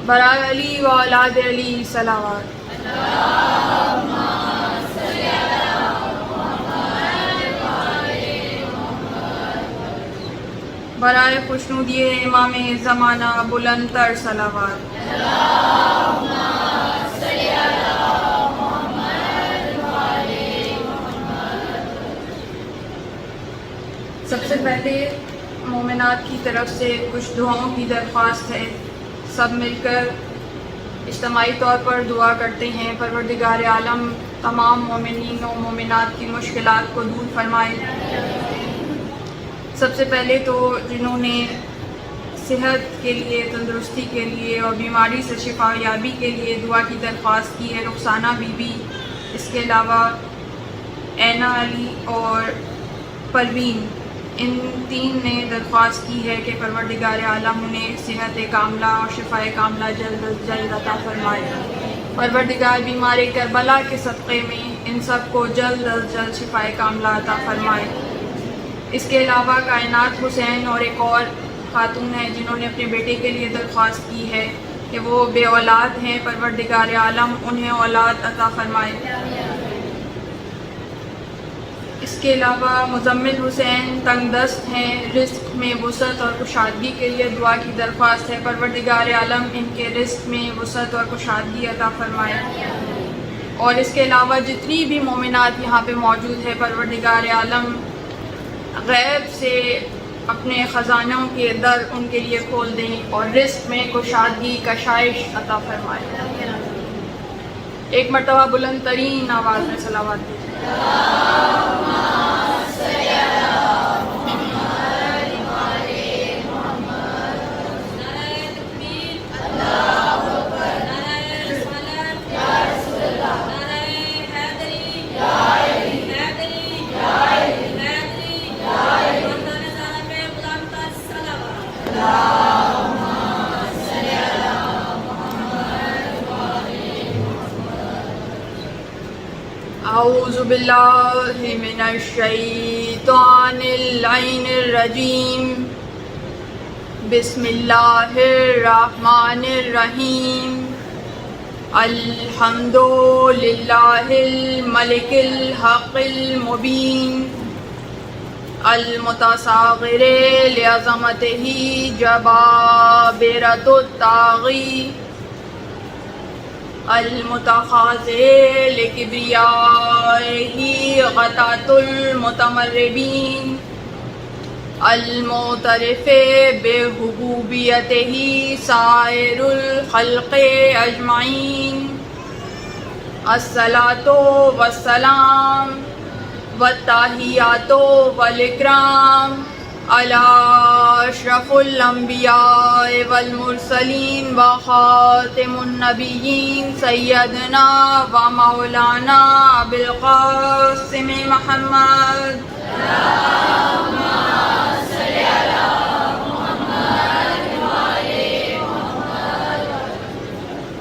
برائے علی و اولاد علی صلوات. برائے خوشنودی امام زمانہ بلند تر صلوات. سب سے پہلے مومنات کی طرف سے کچھ دعاؤں کی درخواست ہے. سب مل کر اجتماعی طور پر دعا کرتے ہیں پروردگار عالم تمام مومنین و مومنات کی مشکلات کو دور فرمائے. سب سے پہلے تو جنہوں نے صحت کے لیے، تندرستی کے لیے اور بیماری سے شفا یابی کے لیے دعا کی درخواست کی ہے، رخسانہ بی بی، اس کے علاوہ اینا علی اور پروین، ان تین نے درخواست کی ہے کہ پروردگار عالم انہیں صحت کاملہ اور شفا کاملہ جلد از جلد عطا فرمائے. پروردگار بیمار کربلا کے صدقے میں ان سب کو جلد از جلد شفا کاملہ عطا فرمائے. اس کے علاوہ کائنات حسین اور ایک اور خاتون ہیں جنہوں نے اپنے بیٹے کے لیے درخواست کی ہے کہ وہ بے اولاد ہیں، پروردگار عالم انہیں اولاد عطا فرمائے. اس کے علاوہ مزمل حسین تنگ دست ہیں، رزق میں وسعت اور کشادگی کے لیے دعا کی درخواست ہے. پروردگار عالم ان کے رزق میں وسعت اور کشادگی عطا فرمائے. اور اس کے علاوہ جتنی بھی مومنات یہاں پہ موجود ہے، پروردگار عالم غیب سے اپنے خزانوں کے در ان کے لیے کھول دیں اور رزق میں کشادگی کشائش عطا فرمائے. ایک مرتبہ بلند ترین آواز میں صلوات دیجیے. اعوذ باللہ من الشیطان اللعین الرجیم. بسم اللہ الرحمن الرحیم. الحمد للہ الملک الحق المبین المتصاغر لعظمتہ جبابرۃ الطاغی المتخاذل لکبریائہ غطاۃ المتمردین المعترف بحبوبیتہ سائر الخلق اجمعین. الصلاۃ والسلام والتحیات والاکرام علی اشرف الانبیاء والمرسلین وخاتم النبیین سیدنا و مولانا ابی القاسم محمد.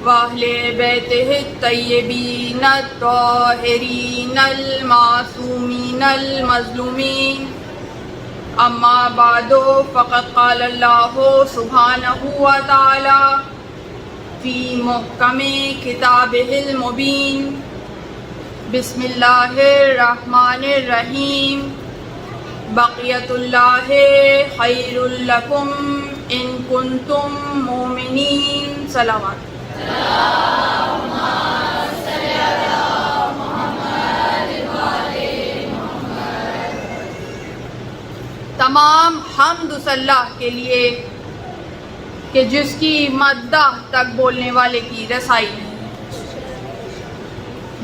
وأہلِ بیتہ الطیبین الطاہرین المعصومین المظلومین. اما بعد فقد قال اللہ سبحانہ وتعالی فی محکم کتابہ المبین. بسم اللہ الرحمن الرحیم. بقیت اللہ خیر لکم ان کنتم مؤمنین. صلوات. تمام حمد اس اللہ کے لیے کہ جس کی مدح تک بولنے والے کی رسائی نہیں،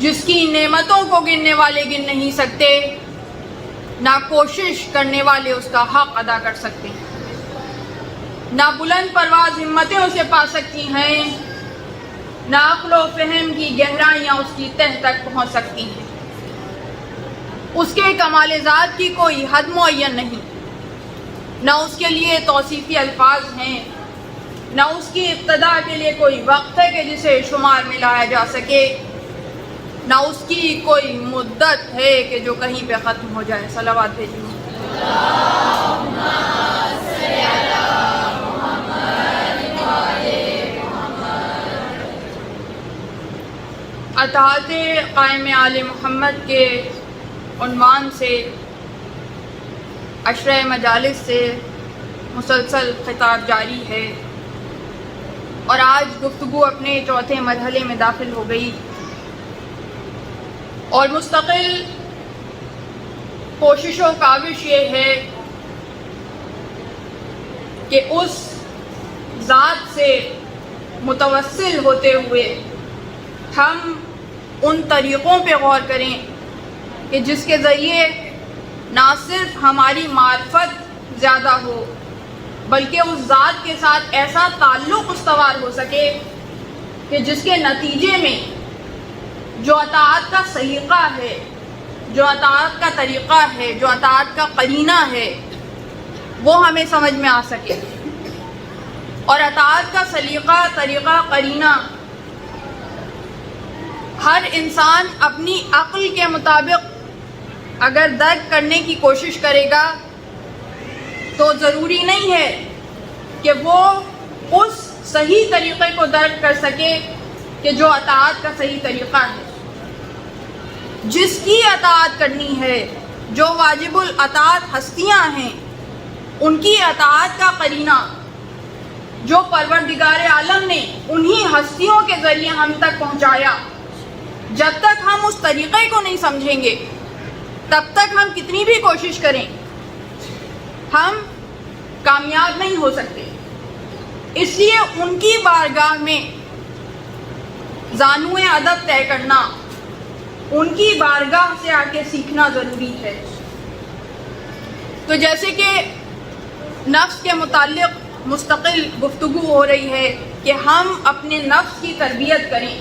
جس کی نعمتوں کو گننے والے گن نہیں سکتے، نہ کوشش کرنے والے اس کا حق ادا کر سکتے ہیں، نہ بلند پرواز ہمتیں اسے پا سکتی ہیں، نہ عقل و فہم کی گہرائیاں اس کی تہ تک پہنچ سکتی ہیں. اس کے کمال ذات کی کوئی حد معین نہیں، نہ اس کے لیے توصیفی الفاظ ہیں، نہ اس کی ابتدا کے لیے کوئی وقت ہے کہ جسے شمار میں لایا جا سکے، نہ اس کی کوئی مدت ہے کہ جو کہیں پہ ختم ہو جائے. صلوات بھیجیے. اطاعت قائم آل محمد کے عنوان سے عشرہ مجالس سے مسلسل خطاب جاری ہے اور آج گفتگو اپنے چوتھے مرحلے میں داخل ہو گئی اور مستقل کوشش و کاوش یہ ہے کہ اس ذات سے متوسل ہوتے ہوئے ہم ان طریقوں پہ غور کریں کہ جس کے ذریعے نہ صرف ہماری معرفت زیادہ ہو بلکہ اس ذات کے ساتھ ایسا تعلق استوار ہو سکے کہ جس کے نتیجے میں جو اطاعت کا سلیقہ ہے، جو اطاعت کا طریقہ ہے، جو اطاعت کا قرینہ ہے وہ ہمیں سمجھ میں آ سکے۔ اور اطاعت کا سلیقہ، طریقہ، قرینہ ہر انسان اپنی عقل کے مطابق اگر درک کرنے کی کوشش کرے گا تو ضروری نہیں ہے کہ وہ اس صحیح طریقے کو درک کر سکے کہ جو اطاعت کا صحیح طریقہ ہے۔ جس کی اطاعت کرنی ہے، جو واجب الاطاعت ہستیاں ہیں، ان کی اطاعت کا قرینہ جو پروردگار عالم نے انہی ہستیوں کے ذریعے ہم تک پہنچایا، جب تک ہم اس طریقے کو نہیں سمجھیں گے تب تک ہم کتنی بھی کوشش کریں ہم کامیاب نہیں ہو سکتے۔ اس لیے ان کی بارگاہ میں زانوئے ادب طے کرنا، ان کی بارگاہ سے آ کے سیکھنا ضروری ہے۔ تو جیسے کہ نفس کے متعلق مستقل گفتگو ہو رہی ہے کہ ہم اپنے نفس کی تربیت کریں،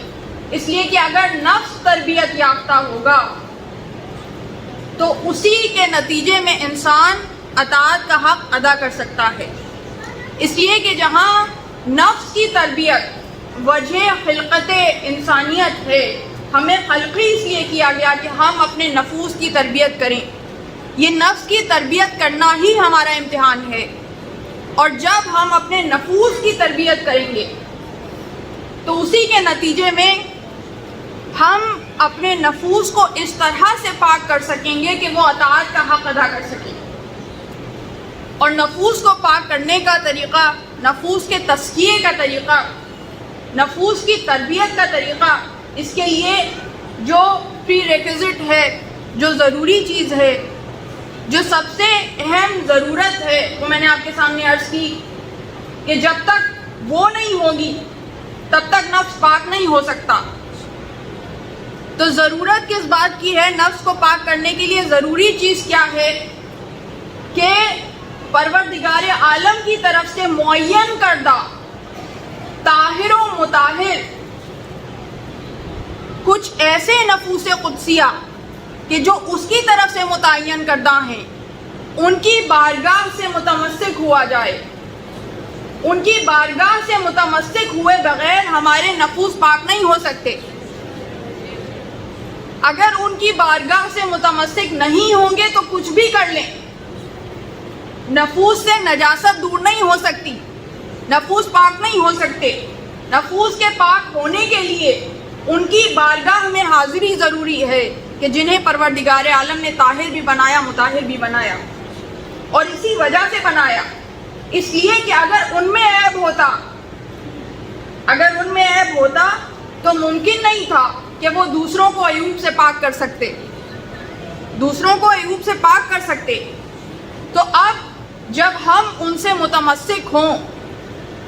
اس لیے کہ اگر نفس تربیت یافتہ ہوگا تو اسی کے نتیجے میں انسان اطاعت کا حق ادا کر سکتا ہے۔ اس لیے کہ جہاں نفس کی تربیت وجہ خلقت انسانیت ہے، ہمیں خلقی اس لیے کیا گیا کہ ہم اپنے نفوس کی تربیت کریں۔ یہ نفس کی تربیت کرنا ہی ہمارا امتحان ہے، اور جب ہم اپنے نفوس کی تربیت کریں گے تو اسی کے نتیجے میں ہم اپنے نفوس کو اس طرح سے پاک کر سکیں گے کہ وہ اطاعت کا حق ادا کر سکیں۔ اور نفوس کو پاک کرنے کا طریقہ، نفوس کے تزکیے کا طریقہ، نفوس کی تربیت کا طریقہ، اس کے لیے جو پری ریکوزٹ ہے، جو ضروری چیز ہے، جو سب سے اہم ضرورت ہے، وہ میں نے آپ کے سامنے عرض کی کہ جب تک وہ نہیں ہوگی تب تک نفس پاک نہیں ہو سکتا۔ تو ضرورت کس بات کی ہے نفس کو پاک کرنے کے لیے؟ ضروری چیز کیا ہے کہ پروردگار عالم کی طرف سے معین کردہ طاہر و مطہر کچھ ایسے نفوس قدسیہ کہ جو اس کی طرف سے متعین کردہ ہیں، ان کی بارگاہ سے متمسک ہوا جائے۔ ان کی بارگاہ سے متمسک ہوئے بغیر ہمارے نفوس پاک نہیں ہو سکتے۔ اگر ان کی بارگاہ سے متمسک نہیں ہوں گے تو کچھ بھی کر لیں، نفوس سے نجاست دور نہیں ہو سکتی، نفوس پاک نہیں ہو سکتے۔ نفوس کے پاک ہونے کے لیے ان کی بارگاہ میں حاضری ضروری ہے کہ جنہیں پروردگار عالم نے طاہر بھی بنایا، مطہر بھی بنایا، اور اسی وجہ سے بنایا، اس لیے کہ اگر ان میں عیب ہوتا تو ممکن نہیں تھا کہ وہ دوسروں کو عیوب سے پاک کر سکتے، دوسروں کو عیوب سے پاک کر سکتے۔ تو اب جب ہم ان سے متمسک ہوں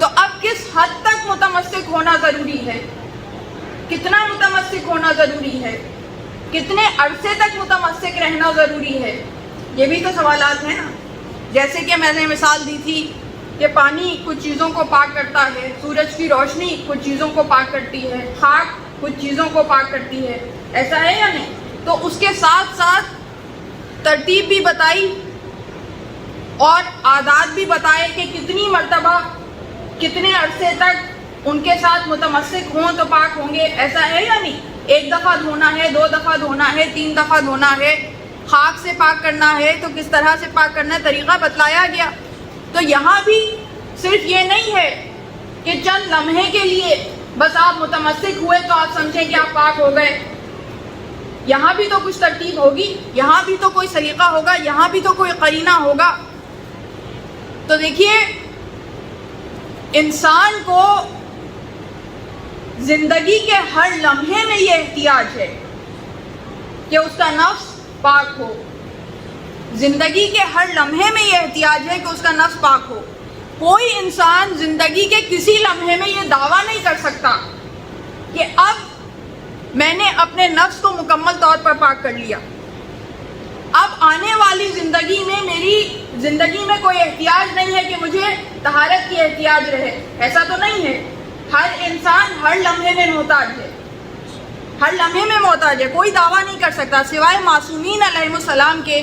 تو اب کس حد تک متمسک ہونا ضروری ہے، کتنا متمسک ہونا ضروری ہے، کتنے عرصے تک متمسک رہنا ضروری ہے، یہ بھی تو سوالات ہیں نا۔ جیسے کہ میں نے مثال دی تھی کہ پانی کچھ چیزوں کو پاک کرتا ہے، سورج کی روشنی کچھ چیزوں کو پاک کرتی ہے، خاک کچھ چیزوں کو پاک کرتی ہے، ایسا ہے یا نہیں؟ تو اس کے ساتھ ساتھ ترتیب بھی بتائی اور عادات بھی بتائے کہ کتنی مرتبہ کتنے عرصے تک ان کے ساتھ متمسک ہوں تو پاک ہوں گے، ایسا ہے یا نہیں؟ ایک دفعہ دھونا ہے، 2 دفعہ دھونا ہے، 3 دفعہ دھونا ہے، خاک سے پاک کرنا ہے تو کس طرح سے پاک کرنا ہے، طریقہ بتلایا گیا۔ تو یہاں بھی صرف یہ نہیں ہے کہ چند لمحے کے لیے بس آپ متمسک ہوئے تو آپ سمجھیں کہ آپ پاک ہو گئے. یہاں بھی تو کچھ ترتیب ہوگی, یہاں بھی تو کوئی سلیقہ ہوگا, یہاں بھی تو کوئی قرینہ ہوگا. تو دیکھیے, انسان کو زندگی کے ہر لمحے میں یہ احتیاج ہے کہ اس کا نفس پاک ہو. زندگی کے ہر لمحے میں یہ احتیاج ہے کہ اس کا نفس پاک ہو. کوئی انسان زندگی کے کسی لمحے میں یہ دعویٰ نہیں کر سکتا کہ اب میں نے اپنے نفس کو مکمل طور پر پاک کر لیا, اب آنے والی زندگی میں میری زندگی میں کوئی احتیاج نہیں ہے کہ مجھے طہارت کی احتیاج رہے. ایسا تو نہیں ہے. ہر انسان ہر لمحے میں محتاج ہے, ہر لمحے میں محتاج ہے. کوئی دعویٰ نہیں کر سکتا سوائے معصومین علیہ السلام کے,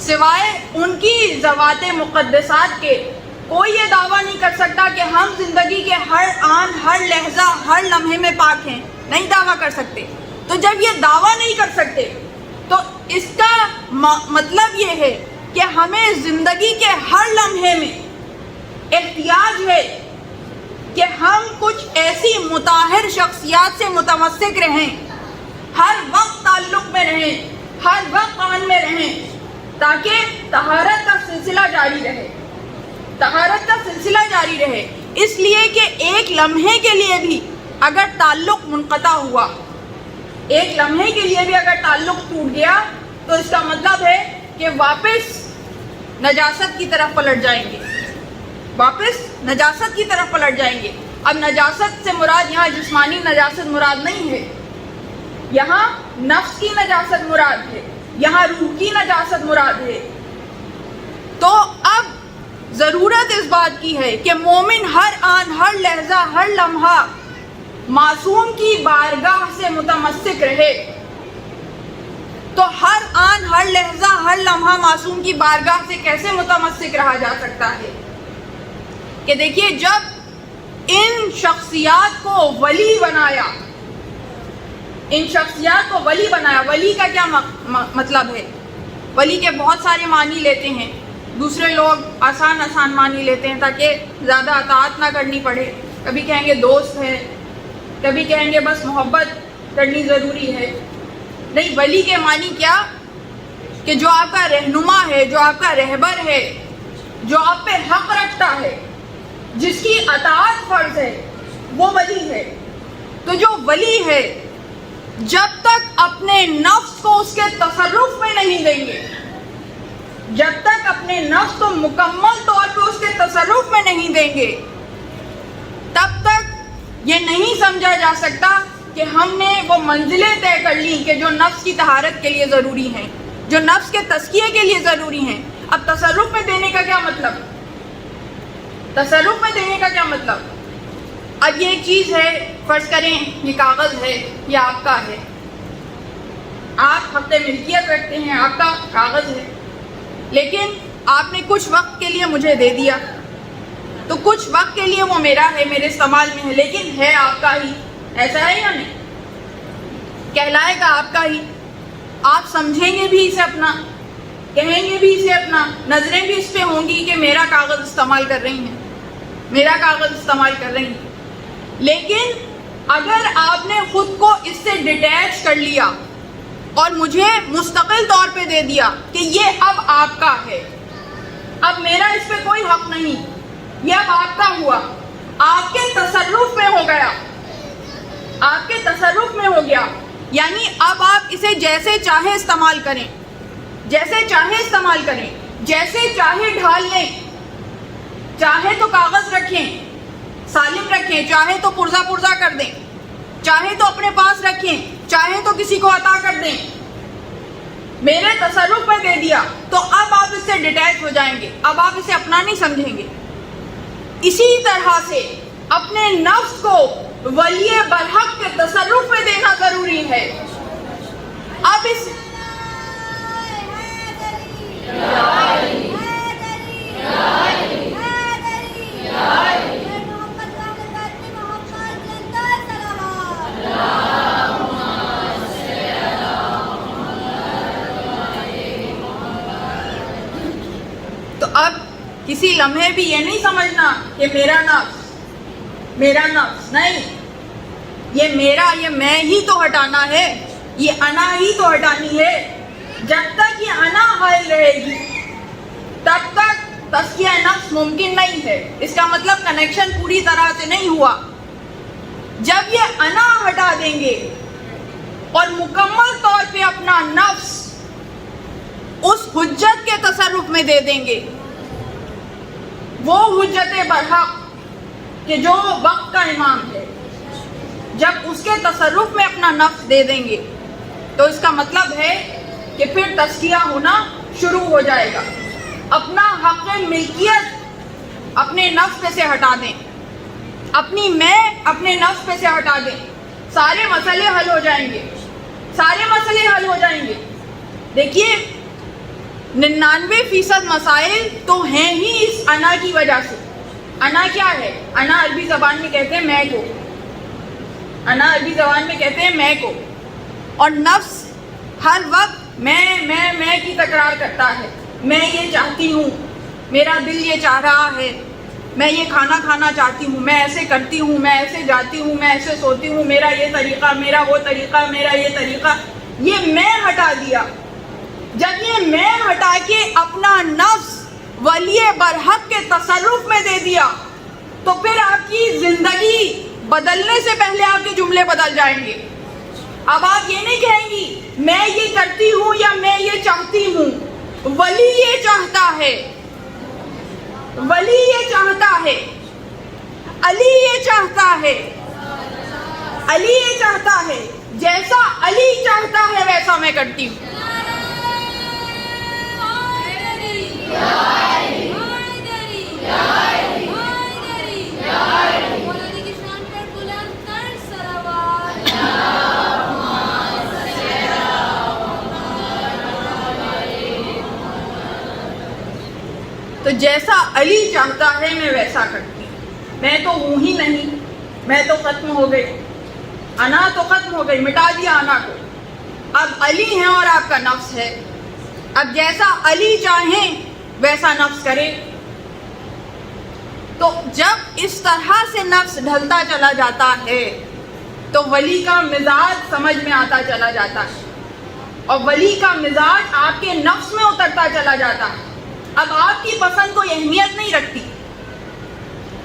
سوائے ان کی ذوات مقدسات کے. کوئی یہ دعویٰ نہیں کر سکتا کہ ہم زندگی کے ہر آن, ہر لحظہ, ہر لمحے میں پاک ہیں. نہیں دعویٰ کر سکتے. تو جب یہ دعویٰ نہیں کر سکتے تو اس کا مطلب یہ ہے کہ ہمیں زندگی کے ہر لمحے میں احتیاج ہے کہ ہم کچھ ایسی مطہر شخصیات سے متمسک رہیں, ہر وقت تعلق میں رہیں, ہر وقت آن میں رہیں, تاکہ طہارت کا سلسلہ جاری رہے. طہارت کا سلسلہ جاری رہے. اس لیے کہ ایک لمحے کے لیے بھی اگر تعلق منقطع ہوا, ایک لمحے کے لیے بھی اگر تعلق ٹوٹ گیا, تو اس کا مطلب ہے کہ واپس نجاست کی طرف پلٹ جائیں گے, واپس نجاست کی طرف پلٹ جائیں گے. اب نجاست سے مراد یہاں جسمانی نجاست مراد نہیں ہے, یہاں نفس کی نجاست مراد ہے, یہاں روح کی نجاست مراد ہے. تو اب ضرورت اس بات کی ہے کہ مومن ہر آن, ہر لحظہ, ہر لمحہ معصوم کی بارگاہ سے متمسک رہے. تو ہر آن, ہر لحظہ, ہر لمحہ معصوم کی بارگاہ سے کیسے متمسک رہا جا سکتا ہے؟ کہ دیکھیے, جب ان شخصیات کو ولی بنایا, ان شخصیات کو ولی بنایا, ولی کا کیا مطلب ہے؟ ولی کے بہت سارے معنی لیتے ہیں. دوسرے لوگ آسان آسان معنی لیتے ہیں تاکہ زیادہ اطاعت نہ کرنی پڑے. کبھی کہیں گے دوست ہے, کبھی کہیں گے بس محبت کرنی ضروری ہے. نہیں, ولی کے معنی کیا؟ کہ جو آپ کا رہنما ہے, جو آپ کا رہبر ہے, جو آپ پہ حق رکھتا ہے, جس کی اطاعت فرض ہے, وہ ولی ہے. تو جو ولی ہے جب تک اپنے نفس کو اس کے تصرف میں نہیں دیں گے, جب تک اپنے نفس کو مکمل طور پہ اس کے تصرف میں نہیں دیں گے, تب تک یہ نہیں سمجھا جا سکتا کہ ہم نے وہ منزلیں طے کر لی کہ جو نفس کی طہارت کے لیے ضروری ہیں, جو نفس کے تزکیے کے لیے ضروری ہیں. اب تصرف میں دینے کا کیا مطلب؟ تصرف میں دینے کا کیا مطلب؟ اب یہ ایک چیز ہے, فرض کریں یہ کاغذ ہے, یہ آپ کا ہے, آپ حق ملکیت رکھتے ہیں, آپ کا کاغذ ہے, لیکن آپ نے کچھ وقت کے لیے مجھے دے دیا, تو کچھ وقت کے لیے وہ میرا ہے, میرے استعمال میں ہے, لیکن ہے آپ کا ہی. ایسا ہے یا نہیں؟ کہلائے گا آپ کا ہی. آپ سمجھیں گے بھی اسے اپنا, کہیں گے بھی اسے اپنا, نظریں بھی اس پہ ہوں گی کہ میرا کاغذ استعمال کر رہی ہیں, میرا کاغذ استعمال کر رہی ہیں. لیکن اگر آپ نے خود کو اس سے ڈیٹیچ کر لیا اور مجھے مستقل طور پہ دے دیا کہ یہ اب آپ کا ہے, اب میرا اس پہ کوئی حق نہیں, یہ اب آپ کا ہوا, آپ کے تصرف میں ہو گیا, آپ کے تصرف میں ہو گیا, یعنی اب آپ اسے جیسے چاہے استعمال کریں, جیسے چاہے استعمال کریں, جیسے چاہے ڈھال لیں. چاہے تو کاغذ رکھیں, سالم رکھیں, چاہے تو پرزہ پرزہ کر دیں, چاہے تو اپنے پاس رکھیں, چاہے تو کسی کو عطا کر دیں. میرے تصرف میں دے دیا تو اب آپ اس سے ڈیٹیچ ہو جائیں گے, اب آپ اسے اپنا نہیں سمجھیں گے. اسی طرح سے اپنے نفس کو ولی برحق کے تصرف میں دینا ضروری ہے. اب اس تو اب کسی لمحے بھی یہ نہیں سمجھنا کہ میرا نفس نہیں, یہ میرا، یہ میں ہی تو ہٹانا ہے، یہ انا ہی تو ہٹانی ہے۔ جب تک یہ انا حائل رہے گی تب تک تزکیہ نفس ممکن نہیں ہے۔ اس کا مطلب کنیکشن پوری طرح سے نہیں ہوا۔ جب یہ انا ہٹا دیں گے اور مکمل طور پہ اپنا نفس اس حجت کے تصرف میں دے دیں گے، وہ حجت برحق کہ جو وقت کا امام ہے، جب اس کے تصرف میں اپنا نفس دے دیں گے تو اس کا مطلب ہے کہ پھر تزکیہ ہونا شروع ہو جائے گا۔ اپنا حق ملکیت اپنے نفس پہ سے ہٹا دیں، اپنی میں اپنے نفس پہ سے ہٹا دیں، سارے مسئلے حل ہو جائیں گے، سارے مسئلے حل ہو جائیں گے۔ دیکھیے 99% مسائل تو ہیں ہی اس انا کی وجہ سے۔ انا کیا ہے؟ انا عربی زبان میں کہتے ہیں میں کو، انا عربی زبان میں کہتے ہیں میں کو، اور نفس ہر وقت میں کی تکرار کرتا ہے۔ میں یہ چاہتی ہوں، میرا دل یہ چاہ رہا ہے، میں یہ کھانا کھانا چاہتی ہوں، میں ایسے کرتی ہوں، میں ایسے جاتی ہوں، میں ایسے سوتی ہوں، میرا یہ طریقہ، میرا وہ طریقہ، میرا یہ طریقہ۔ یہ میں ہٹا دیا۔ جب یہ میں ہٹا کے اپنا نفس ولی برحق کے تصرف میں دے دیا تو پھر آپ کی زندگی بدلنے سے پہلے آپ کے جملے بدل جائیں گے۔ اب آپ یہ نہیں کہیں گی میں یہ کرتی ہوں یا میں یہ چاہتی ہوں، ولی یہ چاہتا ہے، ولی یہ چاہتا ہے، علی یہ چاہتا ہے، علی یہ چاہتا ہے، جیسا علی چاہتا ہے ویسا میں کرتی ہوں۔ تو جیسا علی چاہتا ہے میں ویسا کرتی ہوں۔ میں تو ہوں ہی نہیں، میں تو ختم ہو گئی، انا تو ختم ہو گئی، مٹا دیا انا کو۔ اب علی ہے اور آپ کا نفس ہے۔ اب جیسا علی چاہیں ویسا نفس کرے۔ تو جب اس طرح سے نفس ڈھلتا چلا جاتا ہے تو ولی کا مزاج سمجھ میں آتا چلا جاتا ہے، اور ولی کا مزاج آپ کے نفس میں اترتا چلا جاتا ہے۔ اب آپ کی پسند کوئی اہمیت نہیں رکھتی،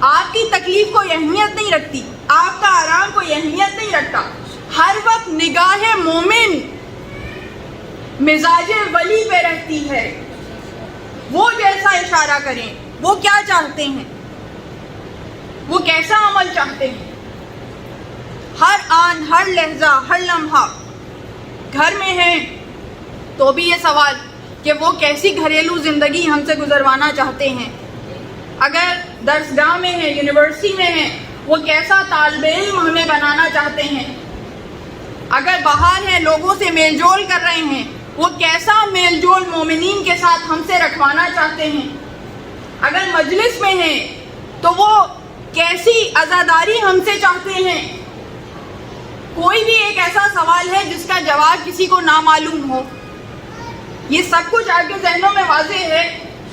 آپ کی تکلیف کوئی اہمیت نہیں رکھتی، آپ کا آرام کوئی اہمیت نہیں رکھتا۔ ہر وقت نگاہ مومن مزاج ولی پہ رہتی ہے۔ وہ جیسا اشارہ کریں، وہ کیا چاہتے ہیں، وہ کیسا عمل چاہتے ہیں، ہر آن، ہر لہجہ، ہر لمحہ۔ گھر میں ہیں تو بھی یہ سوال کہ وہ کیسی گھریلو زندگی ہم سے گزروانا چاہتے ہیں۔ اگر درسگاہ میں ہیں، یونیورسٹی میں ہیں، وہ کیسا طالب علم ہمیں بنانا چاہتے ہیں۔ اگر باہر ہیں، لوگوں سے میل جول کر رہے ہیں، وہ کیسا میل جول مومنین کے ساتھ ہم سے رکھوانا چاہتے ہیں۔ اگر مجلس میں ہیں تو وہ کیسی عزاداری ہم سے چاہتے ہیں۔ کوئی بھی ایک ایسا سوال ہے جس کا جواب کسی کو نامعلوم ہو؟ یہ سب کچھ آپ کے ذہنوں میں واضح ہے،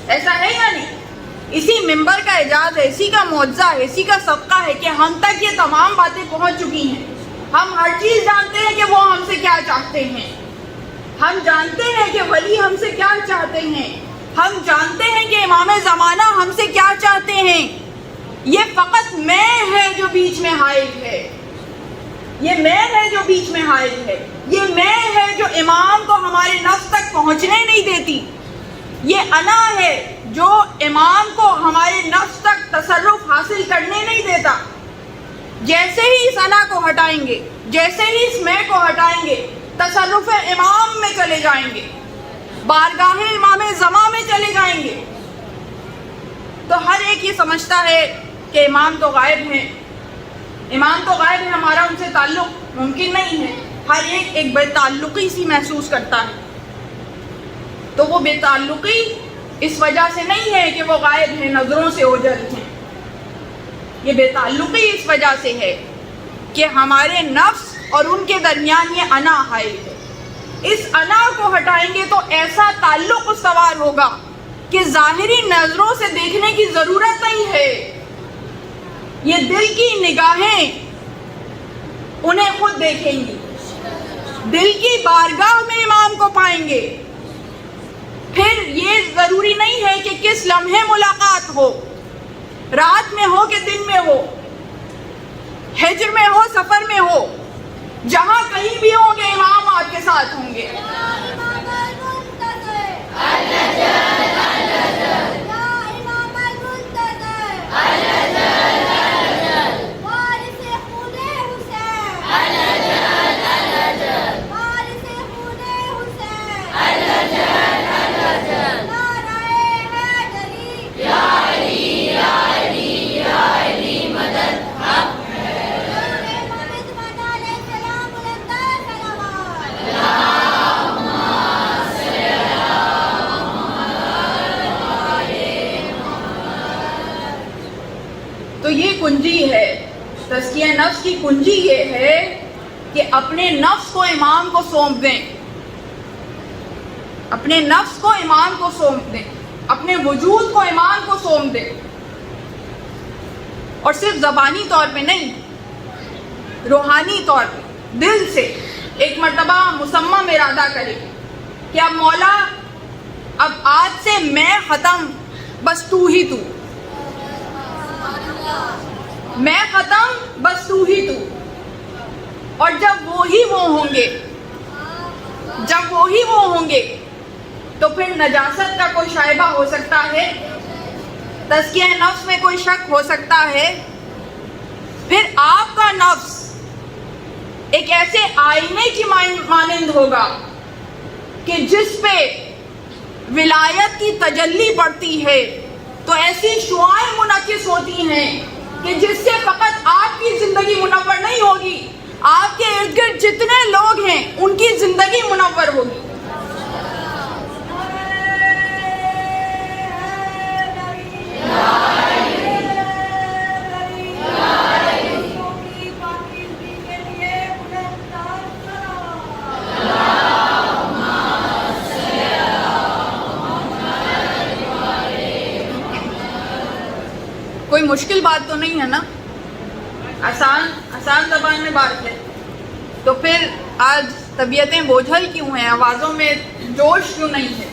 ایسا ہے یا نہیں؟ اسی منبر کا اعجاز ہے، اسی کا معجزہ ہے، اسی کا صدقہ ہے کہ ہم تک یہ تمام باتیں پہنچ چکی ہیں۔ ہم ہر چیز جانتے ہیں کہ وہ ہم سے کیا چاہتے ہیں، ہم جانتے ہیں کہ ولی ہم سے کیا چاہتے ہیں، ہم جانتے ہیں کہ امام زمانہ ہم سے کیا چاہتے ہیں۔ یہ فقط میں ہے جو بیچ میں حائل ہے، یہ میں ہے جو بیچ میں حائل ہے، یہ میں ہے جو امام کو ہمارے نفس تک پہنچنے نہیں دیتی، یہ انا ہے جو امام کو ہمارے نفس تک تصرف حاصل کرنے نہیں دیتا۔ جیسے ہی اس انا کو ہٹائیں گے، جیسے ہی اس میں کو ہٹائیں گے، تصرف امام میں چلے جائیں گے، بارگاہ امام زمان میں چلے جائیں گے۔ تو ہر ایک یہ سمجھتا ہے کہ امام تو غائب ہیں، امام تو غائب ہے، ہمارا ان سے تعلق ممکن نہیں ہے۔ ہر ایک بے تعلقی سی محسوس کرتا ہے۔ تو وہ بے تعلقی اس وجہ سے نہیں ہے کہ وہ غائب ہیں، نظروں سے اوجھل ہیں۔ یہ بے تعلقی اس وجہ سے ہے کہ ہمارے نفس اور ان کے درمیان یہ انا حائل ہے۔ اس انا کو ہٹائیں گے تو ایسا تعلق استوار ہوگا کہ ظاہری نظروں سے دیکھنے کی ضرورت نہیں ہے۔ یہ دل کی نگاہیں انہیں خود دیکھیں گی، دل کی بارگاہ میں امام کو پائیں گے۔ پھر یہ ضروری نہیں ہے کہ کس لمحے ملاقات ہو، رات میں ہو کہ دن میں ہو، ہجر میں ہو سفر میں ہو، جہاں کہیں بھی ہوں گے امام آپ کے ساتھ ہوں گے۔ تو یہ کنجی ہے، تزکیہ نفس کی کنجی یہ ہے کہ اپنے نفس کو امام کو سونپ دیں، اپنے نفس کو امام کو سونپ دیں، اپنے وجود کو امام کو سونپ دیں، اور صرف زبانی طور پہ نہیں، روحانی طور پہ دل سے ایک مرتبہ مصمم ارادہ کرے کہ اب مولا، اب آج سے میں ختم، بس تو ہی تو، میں ختم، بس تو ہی تو۔ اور جب وہی وہ ہوں گے، جب وہی وہ ہوں گے تو پھر نجاست کا کوئی شائبہ ہو سکتا ہے، تزکیہ نفس میں کوئی شک ہو سکتا ہے؟ پھر آپ کا نفس ایک ایسے آئینے کی مانند ہوگا کہ جس پہ ولایت کی تجلی پڑتی ہے تو ایسی شعائیں منعکس ہوتی ہیں کہ جس سے فقط آپ کی زندگی منور نہیں ہوگی، آپ کے ارد گرد جتنے لوگ ہیں ان کی زندگی منور ہوگی۔ کوئی مشکل بات تو نہیں ہے نا، آسان زبان میں بات ہے۔ تو پھر آج طبیعتیں بوجھل کیوں ہیں، آوازوں میں جوش کیوں نہیں ہے؟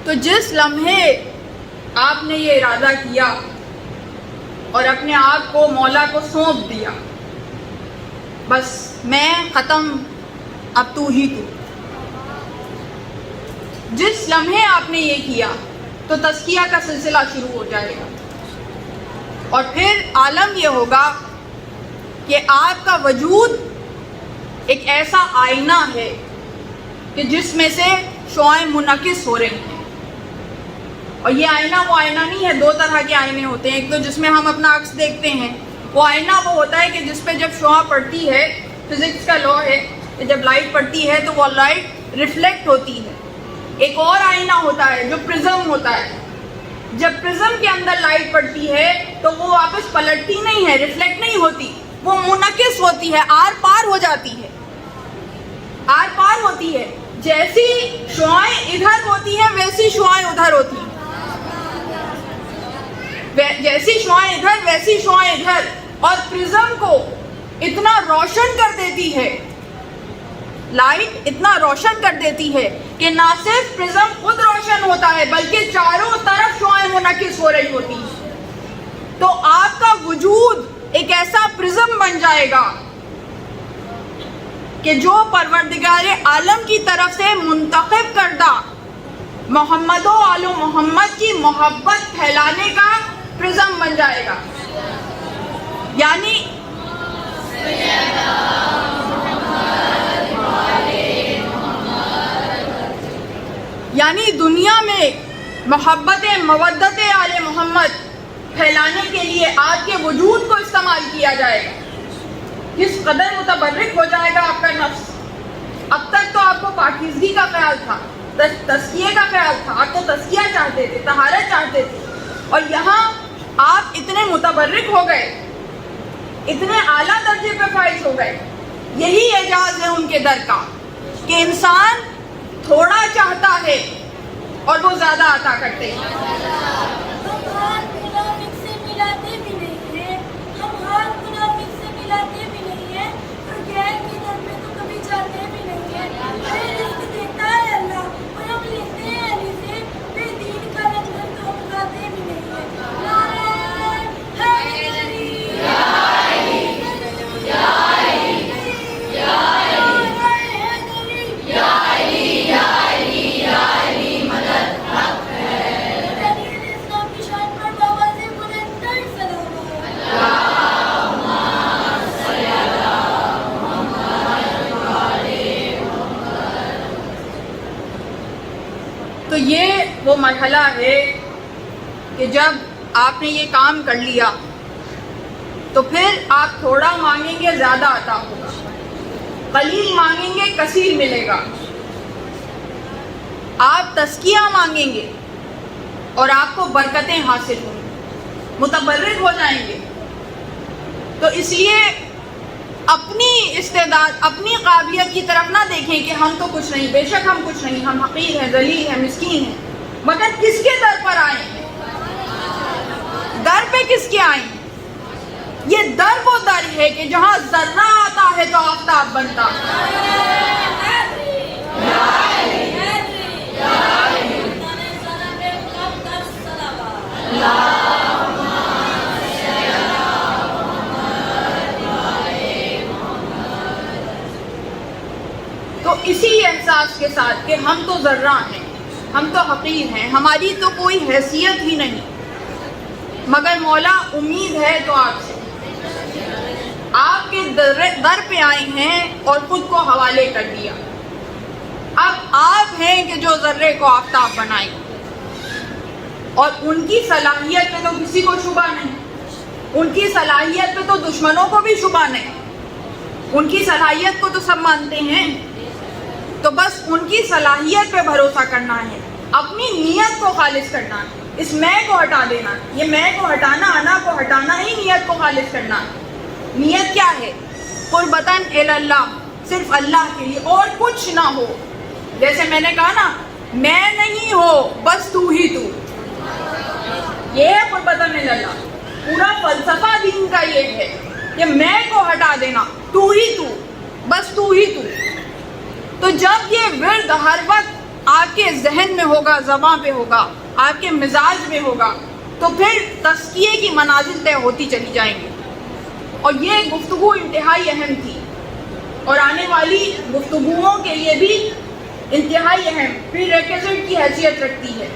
تو جس لمحے آپ نے یہ ارادہ کیا اور اپنے آپ کو مولا کو سونپ دیا، بس میں ختم، اب تو ہی تو، جس لمحے آپ نے یہ کیا تو تزکیہ کا سلسلہ شروع ہو جائے گا، اور پھر عالم یہ ہوگا کہ آپ کا وجود ایک ایسا آئینہ ہے کہ جس میں سے شعائیں منعکس ہو رہی ہیں۔ اور یہ آئینہ وہ آئینہ نہیں ہے، دو طرح کے آئینے ہوتے ہیں، ایک تو جس میں ہم اپنا عکس دیکھتے ہیں، وہ آئینہ وہ ہوتا ہے کہ جس پہ جب شعاع پڑتی ہے، فزکس کا لا ہے کہ جب لائٹ پڑتی ہے تو وہ لائٹ ریفلیکٹ ہوتی ہے۔ ایک اور آئینہ ہوتا ہے جو پرزم ہوتا ہے، جب پرزم کے اندر لائٹ پڑتی ہے تو وہ واپس پلٹتی نہیں ہے، ریفلیکٹ نہیں ہوتی، وہ منعکس ہوتی ہے، آر پار ہو جاتی ہے، آر پار ہوتی ہے۔ جیسی شعائیں ادھر ہوتی ہیں ویسی شعائیں ادھر ہوتی ہیں، جیسی شعائیں ادھر ویسی شعائیں ادھر، اور پرزم کو اتنا روشن کر دیتی ہے، لائٹ اتنا روشن کر دیتی ہے کہ نہ صرف پرزم خود روشن ہوتا ہے بلکہ چاروں طرف شعائیں منعکس ہو رہی ہوتی ہیں۔ تو آپ کا وجود ایک ایسا پرزم بن جائے گا کہ جو پروردگار عالم کی طرف سے منتخب کردہ محمد و آل محمد کی محبت پھیلانے کا پرزم بن جائے گا۔ یعنی دنیا میں محبت مودت آل محمد پھیلانے کے لیے آپ کے وجود کو استعمال کیا جائے گا۔ کس قدر متبرک ہو جائے گا آپ کا نفس۔ اب تک تو آپ کو پاکیزگی کا خیال تھا، تزکیے کا خیال تھا، آپ تو تزکیہ چاہتے تھے، طہارت چاہتے تھے، اور یہاں آپ اتنے متبرک ہو گئے اتنے اعلیٰ درجے پہ فائز ہو گئے. یہی اعجاز ہے ان کے در کا کہ انسان تھوڑا چاہتا ہے اور وہ زیادہ عطا کرتے ہیں. ہم ہاتھ منافق سے ملاتے بھی نہیں ہیں، ہم ہاتھ منافق سے ملاتے بھی نہیں ہیں، اور غیر کے در میں تو کبھی جاتے بھی نہیں ہیں. ہمیں رزق دیتا ہے اللہ اور ہم لیتے ہیں علی سے. بے دین کا لنگر تو ہم کھاتے بھی نہیں ہیں. نعرہ حیدری تو یہ وہ مرحلہ ہے کہ جب آپ نے یہ کام کر لیا تو پھر آپ تھوڑا مانگیں گے زیادہ عطا ہوگا، قلیل مانگیں گے کثیر ملے گا. آپ تزکیہ مانگیں گے اور آپ کو برکتیں حاصل ہوں گی، متبرک ہو جائیں گے. تو اس لیے اپنی استعداد، اپنی قابلیت کی طرف نہ دیکھیں کہ ہم تو کچھ نہیں. بے شک ہم کچھ نہیں، ہم حقیر ہیں، ذلیل ہیں، مسکین ہیں، مگر کس کے در پر آئے ہیں؟ در پہ کس کے آئے ہیں؟ یہ در وہ در ہے کہ جہاں ذرہ آتا ہے تو آفتاب بنتا ہے. تو اسی احساس کے ساتھ کہ ہم تو ذرہ ہیں، ہم تو حقیر ہیں، ہماری تو کوئی حیثیت ہی نہیں، مگر مولا امید ہے تو آپ سے. آپ کے در پہ آئے ہیں اور خود کو حوالے کر دیا. اب آپ ہیں کہ جو ذرے کو آفتاب بنائیں، اور ان کی صلاحیت پہ تو کسی کو شبہ نہیں، ان کی صلاحیت پہ تو دشمنوں کو بھی شبہ نہیں، ان کی صلاحیت کو تو سب مانتے ہیں. تو بس ان کی صلاحیت پہ بھروسہ کرنا ہے، اپنی نیت کو خالص کرنا ہے، اس میں کو ہٹا دینا. یہ میں کو ہٹانا، انا کو ہٹانا ہی نیت کو خالص کرنا. نیت کیا ہے؟ قربتاً الی اللہ، صرف اللہ کے لیے اور کچھ نہ ہو. جیسے میں نے کہا نا، میں نہیں ہو بس تو ہی تو. یہ ہے قربتاً الی اللہ. پورا فلسفہ دین کا یہ ہے کہ میں کو ہٹا دینا، تو ہی تو، بس تو ہی تو. تو جب یہ ورد ہر وقت آپ کے ذہن میں ہوگا، زباں پہ ہوگا، آپ کے مزاج میں ہوگا، تو پھر تزکیے کی منازل طے ہوتی چلی جائیں گی. اور یہ گفتگو انتہائی اہم تھی اور آنے والی گفتگوؤں کے لیے بھی انتہائی اہم پری ریکویزٹ کی حیثیت رکھتی ہے،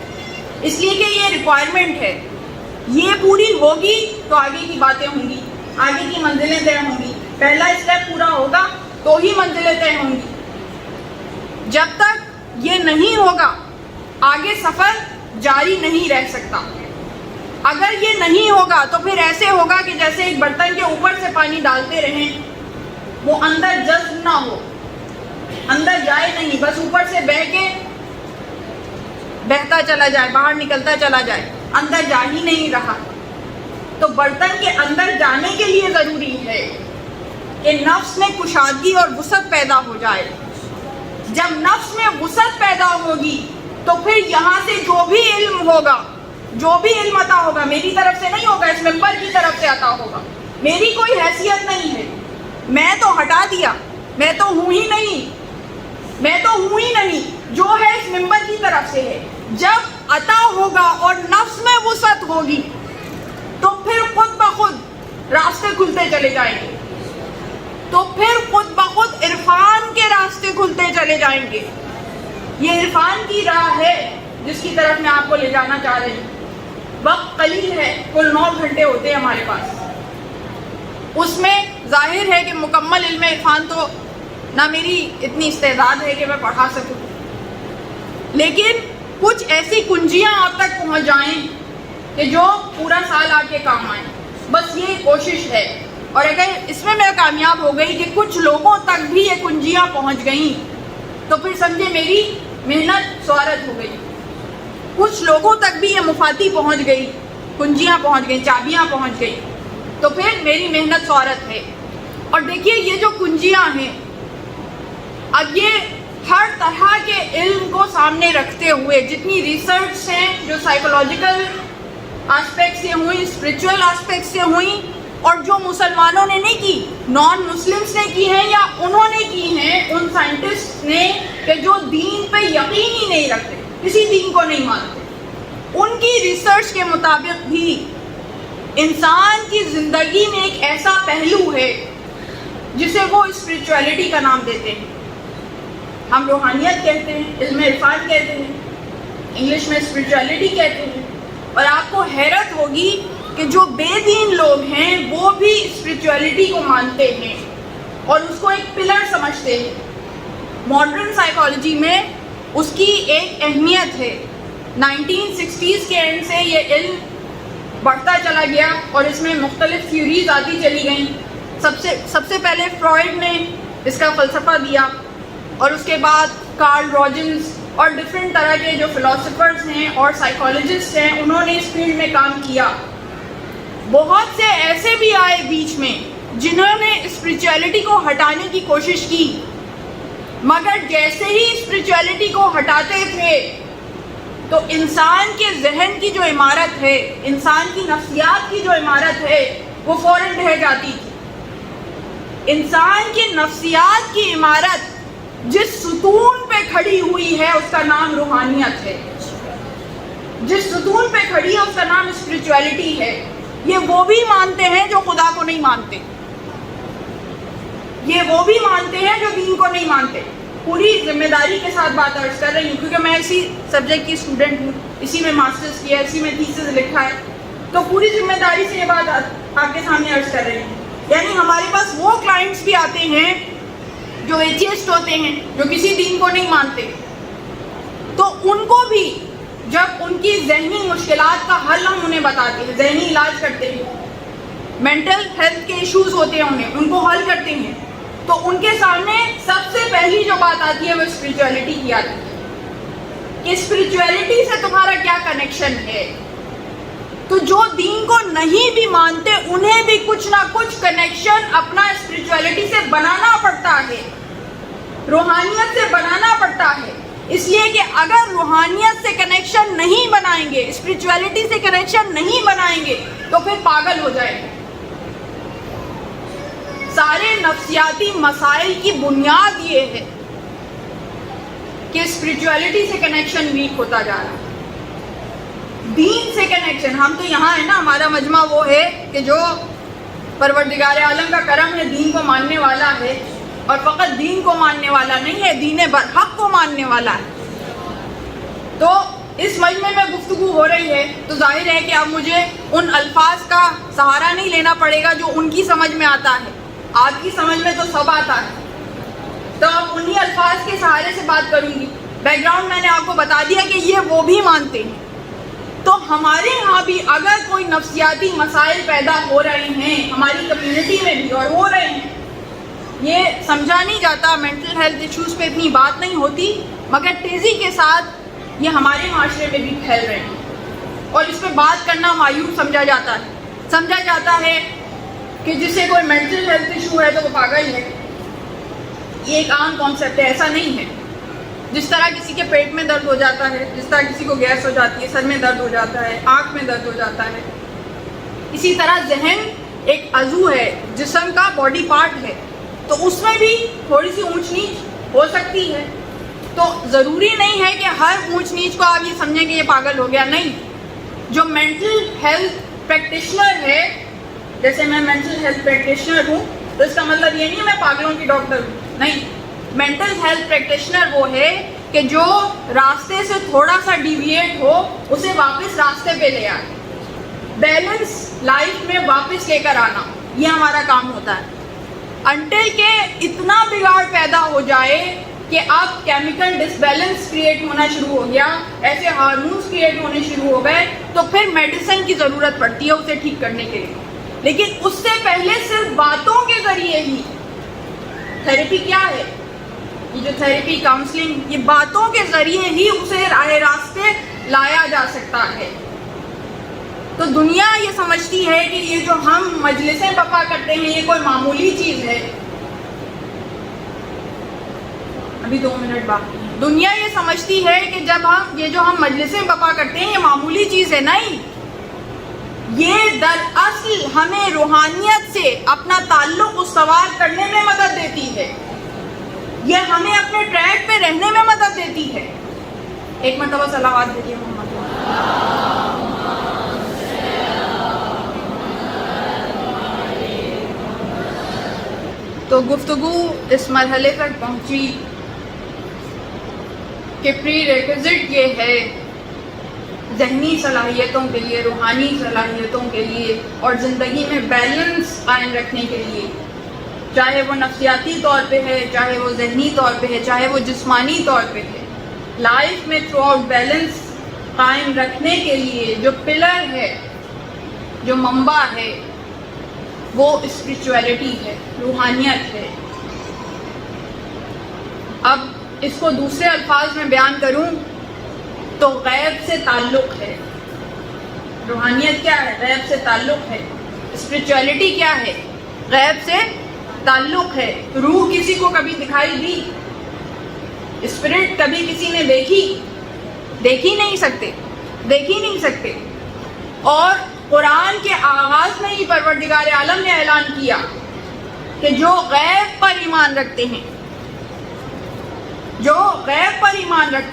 اس لیے کہ یہ ریکوائرمنٹ ہے. یہ پوری ہوگی تو آگے کی باتیں ہوں گی، آگے کی منزلیں طے ہوں گی. پہلا اسٹیپ پورا ہوگا تو ہی منزلیں طے ہوں گی. جب تک یہ نہیں ہوگا آگے سفر جاری نہیں رہ سکتا. اگر یہ نہیں ہوگا تو پھر ایسے ہوگا کہ جیسے ایک برتن کے اوپر سے پانی ڈالتے رہیں، وہ اندر جذب نہ ہو، اندر جائے نہیں، بس اوپر سے بہہ کے بہتا چلا جائے، باہر نکلتا چلا جائے، اندر جا ہی نہیں رہا. تو برتن کے اندر جانے کے لیے ضروری ہے کہ نفس میں کشادگی اور وسعت پیدا ہو جائے. جب نفس میں وسعت پیدا ہوگی تو پھر یہاں سے جو بھی علم ہوگا، جو بھی علم عطا ہوگا، میری طرف سے نہیں ہوگا، اس ممبر کی طرف سے عطا ہوگا. میری کوئی حیثیت نہیں ہے، میں تو ہٹا دیا، میں تو ہوں ہی نہیں، میں تو ہوں ہی نہیں، جو ہے اس ممبر کی طرف سے ہے. جب عطا ہوگا اور نفس میں وسعت ہوگی تو پھر خود بخود راستے کھلتے چلے جائیں گے، تو پھر خود بخود عرفان کے راستے کھلتے چلے جائیں گے. یہ عرفان کی راہ ہے جس کی طرف میں آپ کو لے جانا چاہ رہی ہوں. وقت قلیل ہے، کل 9 گھنٹے ہوتے ہیں ہمارے پاس. اس میں ظاہر ہے کہ مکمل علم عرفان تو نہ میری اتنی استعداد ہے کہ میں پڑھا سکوں، لیکن کچھ ایسی کنجیاں آپ تک پہنچ جائیں کہ جو پورا سال آپ کے کام آئیں. بس یہ کوشش ہے. اور اگر اس میں کامیاب ہو گئی کہ کچھ لوگوں تک بھی یہ کنجیاں پہنچ گئیں تو پھر سمجھے میری محنت سوارت ہو گئی. کچھ لوگوں تک بھی یہ مفاتی پہنچ گئی، کنجیاں پہنچ گئی، چابیاں پہنچ گئی، تو پھر میری محنت سعارت ہے. اور دیکھیے یہ جو کنجیاں ہیں، اب یہ ہر طرح کے علم کو سامنے رکھتے ہوئے جتنی ریسرچ ہیں جو سائیکولوجیکل آسپیکٹ سے ہوئیں، اسپریچول آسپیکٹ سے ہوئیں، اور جو مسلمانوں نے نہیں کی، نان مسلمس نے کی ہیں یا انہوں نے کی ہیں ان سائنٹسٹ نے کہ جو دین پہ یقین ہی نہیں رکھتے، کسی دین کو نہیں مانتے، ان کی ریسرچ کے مطابق بھی انسان کی زندگی میں ایک ایسا پہلو ہے جسے وہ اسپریچولیٹی کا نام دیتے ہیں. ہم روحانیت کہتے ہیں، علم عرفان کہتے ہیں، انگلش میں اسپریچولیٹی کہتے ہیں. اور آپ کو حیرت ہوگی کہ جو بے دین لوگ ہیں وہ بھی اسپریچولیٹی کو مانتے ہیں اور اس کو ایک پلر سمجھتے ہیں. ماڈرن سائیکالوجی میں اس کی ایک اہمیت ہے. 1960s کے اینڈ سے یہ علم بڑھتا چلا گیا اور اس میں مختلف تھیوریز آتی چلی گئیں. سب سے پہلے فرائڈ نے اس کا فلسفہ دیا، اور اس کے بعد کارل روجنز اور ڈفرینٹ طرح کے جو فلاسفرز ہیں اور سائیکالوجسٹ ہیں انہوں نے اس فیلڈ میں کام کیا. بہت سے ایسے بھی آئے بیچ میں جنہوں نے اسپریچولیٹی کو ہٹانے کی کوشش کی، مگر جیسے ہی اسپریچولیٹی کو ہٹاتے تھے تو انسان کے ذہن کی جو عمارت ہے، انسان کی نفسیات کی جو عمارت ہے وہ فوراً ڈھہ جاتی تھی. انسان کی نفسیات کی عمارت جس ستون پہ کھڑی ہوئی ہے اس کا نام روحانیت ہے، جس ستون پہ کھڑی ہے اس کا نام اسپریچولیٹی ہے. یہ وہ بھی مانتے ہیں جو خدا کو نہیں مانتے، یہ وہ بھی مانتے ہیں جو دین کو نہیں مانتے. پوری ذمہ داری کے ساتھ بات عرض کر رہی ہوں کیونکہ میں اسی سبجیکٹ کی اسٹوڈنٹ ہوں، اسی میں ماسٹرز کیا ہے، اسی میں تھیسس لکھا ہے، تو پوری ذمہ داری سے یہ بات آپ کے سامنے عرض کر رہی ہوں. یعنی ہمارے پاس وہ کلائنٹس بھی آتے ہیں جو ایتھیسٹ ہوتے ہیں، جو کسی دین کو نہیں مانتے، تو ان کو بھی جب ان کی ذہنی مشکلات کا حل ہم انہیں بتاتے ہیں، ذہنی علاج کرتے ہیں، مینٹل ہیلتھ کے ایشوز ہوتے ہیں ان کو حل کرتے ہیں، تو ان کے سامنے سب سے پہلی جو بات آتی ہے وہ اسپریچولیٹی کی آتی ہے کہ اسپریچولیٹی سے تمہارا کیا کنیکشن ہے. تو جو دین کو نہیں بھی مانتے انہیں بھی کچھ نہ کچھ کنیکشن اپنا اسپریچولیٹی سے بنانا پڑتا ہے، روحانیت سے بنانا پڑتا ہے. اس لیے کہ اگر روحانیت سے کنیکشن نہیں بنائیں گے، اسپریچولیٹی سے کنیکشن نہیں بنائیں گے تو پھر پاگل ہو جائیں گے. سارے نفسیاتی مسائل کی بنیاد یہ ہے کہ اسپریچولیٹی سے کنیکشن ویک ہوتا جا رہا ہے. دین سے کنیکشن، ہم تو یہاں ہے نا، ہمارا مجمع وہ ہے کہ جو پروردگار عالم کا کرم ہے، دین کو ماننے والا ہے، اور فقط دین کو ماننے والا نہیں ہے، دین برحق کو ماننے والا ہے. تو اس مجمع میں گفتگو ہو رہی ہے تو ظاہر ہے کہ اب مجھے ان الفاظ کا سہارا نہیں لینا پڑے گا جو ان کی سمجھ میں آتا ہے. آپ کی سمجھ میں تو سب آتا ہے، تو اب انہی الفاظ کے سہارے سے بات کروں گی. بیک گراؤنڈ میں نے آپ کو بتا دیا کہ یہ وہ بھی مانتے ہیں. تو ہمارے ہاں بھی اگر کوئی نفسیاتی مسائل پیدا ہو رہے ہیں ہماری کمیونٹی میں بھی، اور ہو رہے ہیں، یہ سمجھا نہیں جاتا، مینٹل ہیلتھ ایشوز پہ اتنی بات نہیں ہوتی، مگر تیزی کے ساتھ یہ ہمارے معاشرے میں بھی پھیل رہے ہیں، اور اس پہ بات کرنا معیوب سمجھا جاتا ہے کہ جس سے کوئی مینٹل ہیلتھ ایشو ہے تو وہ پاگل ہے. یہ ایک عام کانسیپٹ ہے، ایسا نہیں ہے. جس طرح کسی کے پیٹ میں درد ہو جاتا ہے، جس طرح کسی کو گیس ہو جاتی ہے، سر میں درد ہو جاتا ہے، آنکھ میں درد ہو جاتا ہے، اسی طرح ذہن ایک عضو ہے، جسم کا باڈی پارٹ ہے، تو اس میں بھی تھوڑی سی اونچ نیچ ہو سکتی ہے. تو ضروری نہیں ہے کہ ہر اونچ نیچ کو آپ یہ سمجھیں کہ یہ پاگل ہو گیا. نہیں، جو مینٹل ہیلتھ پریکٹیشنر ہے، جیسے میں مینٹل ہیلتھ پریکٹیشنر ہوں تو اس کا مطلب یہ نہیں ہے میں پاگلوں کی ڈاکٹر ہوں. نہیں، مینٹل ہیلتھ پریکٹیشنر وہ ہے کہ جو راستے سے تھوڑا سا ڈیویٹ ہو اسے واپس راستے پہ لے آئے، بیلنس لائف میں واپس لے کر آنا، یہ ہمارا کام ہوتا ہے. انٹل کہ اتنا بگاڑ پیدا ہو جائے کہ اب کیمیکل ڈسبیلنس کریٹ ہونا شروع ہو گیا، ایسے ہارمونز کریٹ ہونے شروع ہو گئے، تو پھر میڈیسن کی ضرورت پڑتی ہے اسے ٹھیک کرنے کے لیے. لیکن اس سے پہلے صرف باتوں کے ذریعے ہی، تھیراپی کیا ہے؟ یہ جو تھیراپی، کاؤنسلنگ، یہ باتوں کے ذریعے ہی اسے راہ راستے لایا جا سکتا ہے. تو دنیا یہ سمجھتی ہے کہ یہ جو ہم مجلسیں برپا کرتے ہیں یہ کوئی معمولی چیز ہے. ابھی 2 منٹ باقی ہیں. دنیا یہ سمجھتی ہے کہ جب یہ جو ہم مجلسیں برپا کرتے ہیں یہ معمولی چیز ہے. نہیں، یہ دراصل ہمیں روحانیت سے اپنا تعلق استوار کرنے میں مدد دیتی ہے. یہ ہمیں اپنے ٹریک پہ رہنے میں مدد دیتی ہے. ایک مرتبہ صلوات دیجیے محمد. تو گفتگو اس مرحلے تک پہنچی کہ پری ریکوزٹ یہ ہے ذہنی صلاحیتوں کے لیے، روحانی صلاحیتوں کے لیے اور زندگی میں بیلنس قائم رکھنے کے لیے، چاہے وہ نفسیاتی طور پہ ہے، چاہے وہ ذہنی طور پہ ہے، چاہے وہ جسمانی طور پہ ہے، لائف میں تھرو آؤٹ بیلنس قائم رکھنے کے لیے جو پلر ہے، جو منبع ہے، وہ اسپریچولیٹی ہے، روحانیت ہے. اب اس کو دوسرے الفاظ میں بیان کروں تو غیب سے تعلق ہے. روحانیت کیا ہے؟ غیب سے تعلق ہے. اسپریچولیٹی کیا ہے؟ غیب سے تعلق ہے. روح کسی کو کبھی دکھائی دی؟ اسپرٹ کبھی کسی نے دیکھی نہیں سکتے. اور قرآن کے آغاز میں ہی پروردگار عالم نے اعلان کیا کہ جو غیب پر ایمان رکھتے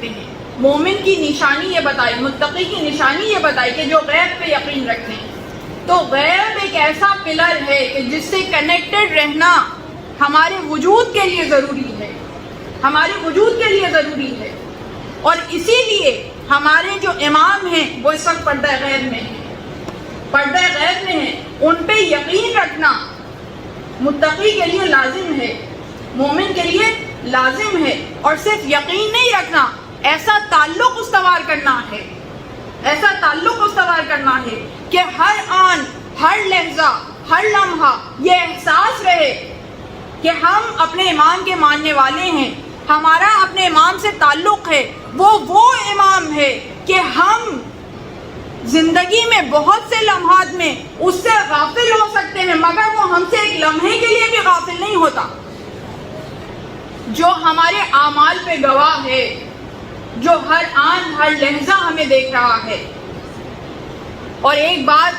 ہیں مومن کی نشانی یہ بتائی، متقی کی نشانی یہ بتائی کہ جو غیب پہ یقین رکھتے ہیں. تو غیب ایک ایسا پلر ہے کہ جس سے کنیکٹڈ رہنا ہمارے وجود کے لیے ضروری ہے. اور اسی لیے ہمارے جو امام ہیں وہ اس وقت پردہ غیب میں ہیں. ان پہ یقین رکھنا متقی کے لیے لازم ہے، مومن کے لیے لازم ہے. اور صرف یقین نہیں رکھنا، ایسا تعلق استوار کرنا ہے کہ ہر آن، ہر لحظہ، ہر لمحہ یہ احساس رہے کہ ہم اپنے امام کے ماننے والے ہیں، ہمارا اپنے امام سے تعلق ہے. وہ امام ہے کہ ہم زندگی میں بہت سے لمحات میں اس سے غافل ہو سکتے ہیں، مگر وہ ہم سے ایک لمحے کے لیے بھی غافل نہیں ہوتا. جو ہمارے اعمال پہ گواہ ہے، جو ہر آن ہر لحظہ ہمیں دیکھ رہا ہے. اور ایک بات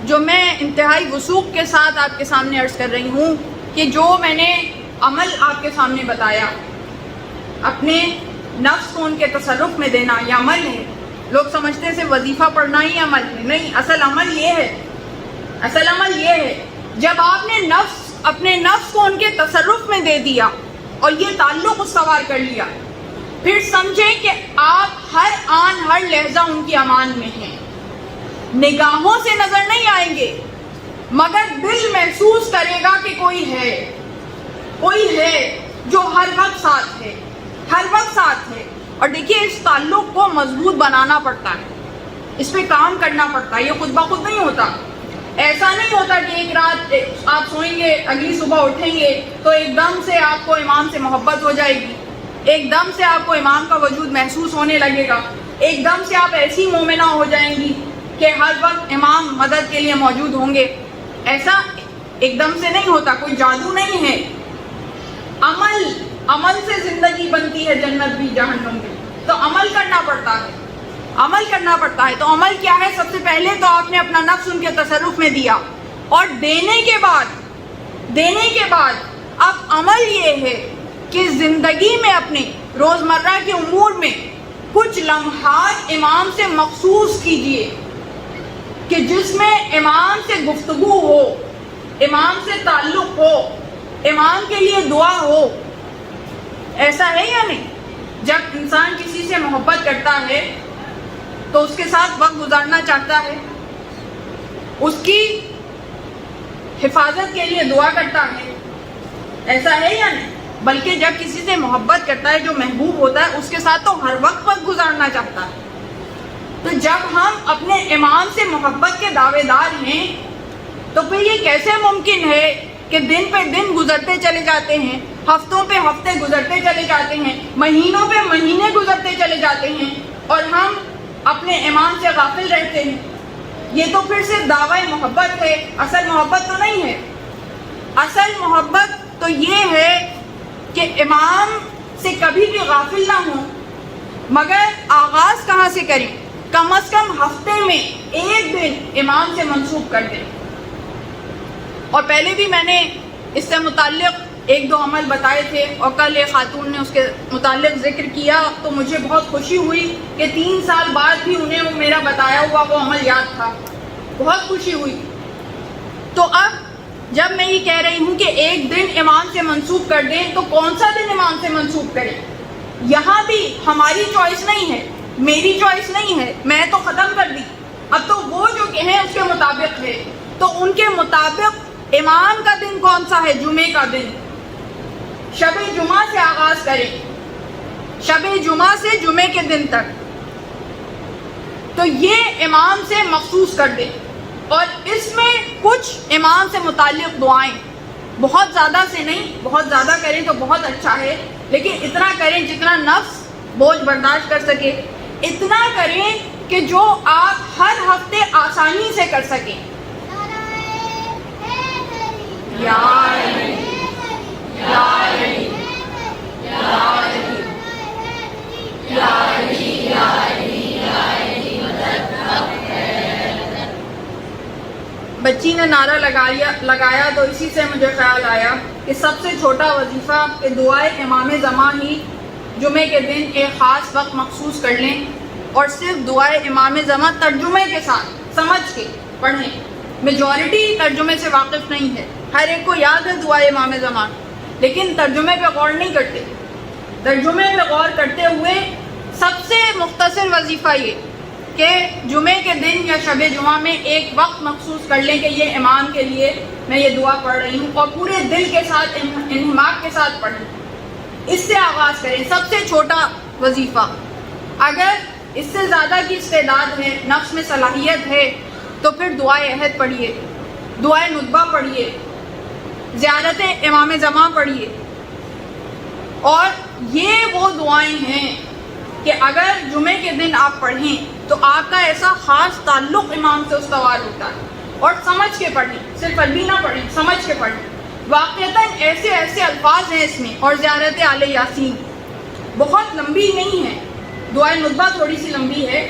جو میں انتہائی وثوق کے ساتھ آپ کے سامنے عرض کر رہی ہوں کہ جو میں نے عمل آپ کے سامنے بتایا، اپنے نفس کو ان کے تصرف میں دینا، یہ عمل ہے. لوگ سمجھتے ہیں صرف وظیفہ پڑھنا ہی عمل ہے. نہیں، اصل عمل یہ ہے جب آپ نے اپنے نفس کو ان کے تصرف میں دے دیا اور یہ تعلق استوار کر لیا، پھر سمجھیں کہ آپ ہر آن ہر لحظہ ان کی امان میں ہیں. نگاہوں سے نظر نہیں آئیں گے مگر دل محسوس کرے گا کہ کوئی ہے جو ہر وقت ساتھ ہے. اور دیکھیے اس تعلق کو مضبوط بنانا پڑتا ہے، اس پہ کام کرنا پڑتا ہے. یہ خود بخود نہیں ہوتا. ایسا نہیں ہوتا کہ ایک رات آپ سوئیں گے، اگلی صبح اٹھیں گے تو ایک دم سے آپ کو امام سے محبت ہو جائے گی، ایک دم سے آپ کو امام کا وجود محسوس ہونے لگے گا، ایک دم سے آپ ایسی مومنہ ہو جائیں گی کہ ہر وقت امام مدد کے لیے موجود ہوں گے. ایسا ایک دم سے نہیں ہوتا، کوئی جادو نہیں ہے. عمل سے زندگی بنتی ہے، جنت بھی جہنم بھی. تو عمل کرنا پڑتا ہے. تو عمل کیا ہے؟ سب سے پہلے تو آپ نے اپنا نفس ان کے تصرف میں دیا، اور دینے کے بعد اب عمل یہ ہے کہ زندگی میں اپنے روزمرہ کے امور میں کچھ لمحات امام سے مخصوص کیجئے کہ جس میں امام سے گفتگو ہو، امام سے تعلق ہو، امام کے لیے دعا ہو. ایسا ہے یا نہیں؟ جب انسان کسی سے محبت کرتا ہے تو اس کے ساتھ وقت گزارنا چاہتا ہے، اس کی حفاظت کے لیے دعا کرتا ہے. ایسا ہے یا نہیں؟ بلکہ جب کسی سے محبت کرتا ہے، جو محبوب ہوتا ہے، اس کے ساتھ تو ہر وقت گزارنا چاہتا ہے. تو جب ہم اپنے امام سے محبت کے دعوے دار ہیں تو پھر یہ کیسے ممکن ہے کہ دن پہ دن گزرتے چلے جاتے ہیں، ہفتوں پہ ہفتے گزرتے چلے جاتے ہیں، مہینوں پہ مہینے گزرتے چلے جاتے ہیں اور ہم اپنے امام سے غافل رہتے ہیں. یہ تو پھر صرف دعوی محبت ہے، اصل محبت تو نہیں ہے۔ اصل محبت تو یہ ہے کہ امام سے کبھی بھی غافل نہ ہوں، مگر آغاز کہاں سے کریں؟ کم از کم ہفتے میں ایک دن امام سے منسوب کر دیں۔ اور پہلے بھی میں نے اس سے متعلق ایک دو عمل بتائے تھے، اور کل ایک خاتون نے اس کے متعلق ذکر کیا تو مجھے بہت خوشی ہوئی کہ 3 سال بعد بھی انہیں وہ میرا بتایا ہوا وہ عمل یاد تھا، بہت خوشی ہوئی۔ تو اب جب میں یہ کہہ رہی ہوں کہ ایک دن امام سے منسوب کر دیں تو کون سا دن امام سے منسوب کریں؟ یہاں بھی ہماری چوائس نہیں ہے، میری چوائس نہیں ہے، میں تو ختم کر دی، اب تو وہ جو کہیں اس کے مطابق ہے۔ تو ان کے مطابق امام کا دن کون سا ہے؟ جمعے کا دن۔ شب جمعہ سے آغاز کریں، شب جمعہ سے جمعے کے دن تک، تو یہ امام سے مخصوص کر دیں۔ اور اس میں کچھ امام سے متعلق دعائیں، بہت زیادہ سے نہیں، بہت زیادہ کریں تو بہت اچھا ہے، لیکن اتنا کریں جتنا نفس بوجھ برداشت کر سکے، اتنا کریں کہ جو آپ ہر ہفتے آسانی سے کر سکیں۔ یا علی، یا علی، یا علی، یا علی، یا علی، یا علی، بچی نے نعرہ لگایا تو اسی سے مجھے خیال آیا کہ سب سے چھوٹا وظیفہ کہ دعائے امام زماں ہی جمعے کے دن ایک خاص وقت مخصوص کر لیں اور صرف دعائے امام زماں ترجمے کے ساتھ سمجھ کے پڑھیں۔ میجورٹی ترجمے سے واقف نہیں ہے، ہر ایک کو یاد ہے دعائے امام زماں، لیکن ترجمے پہ غور نہیں کرتے۔ ترجمے پہ غور کرتے ہوئے سب سے مختصر وظیفہ یہ کہ جمعے کے دن یا شب جمعہ میں ایک وقت مخصوص کر لیں کہ یہ امام کے لیے میں یہ دعا پڑھ رہی ہوں، اور پورے دل کے ساتھ انہماک کے ساتھ پڑھیں۔ اس سے آغاز کریں، سب سے چھوٹا وظیفہ۔ اگر اس سے زیادہ کی استعداد ہے، نفس میں صلاحیت ہے، تو پھر دعائے عہد پڑھیے، دعائے ندبہ پڑھیے، زیارت امام زماں پڑھیے۔ اور یہ وہ دعائیں ہیں کہ اگر جمعے کے دن آپ پڑھیں تو آپ کا ایسا خاص تعلق امام سے استوار ہوتا ہے۔ اور سمجھ کے پڑھیں، صرف عربی نہ پڑھیں، سمجھ کے پڑھیں۔ واقعتاً ایسے ایسے الفاظ ہیں اس میں، اور زیارت آل یاسین بہت لمبی نہیں ہے، دعائے ندبہ تھوڑی سی لمبی ہے،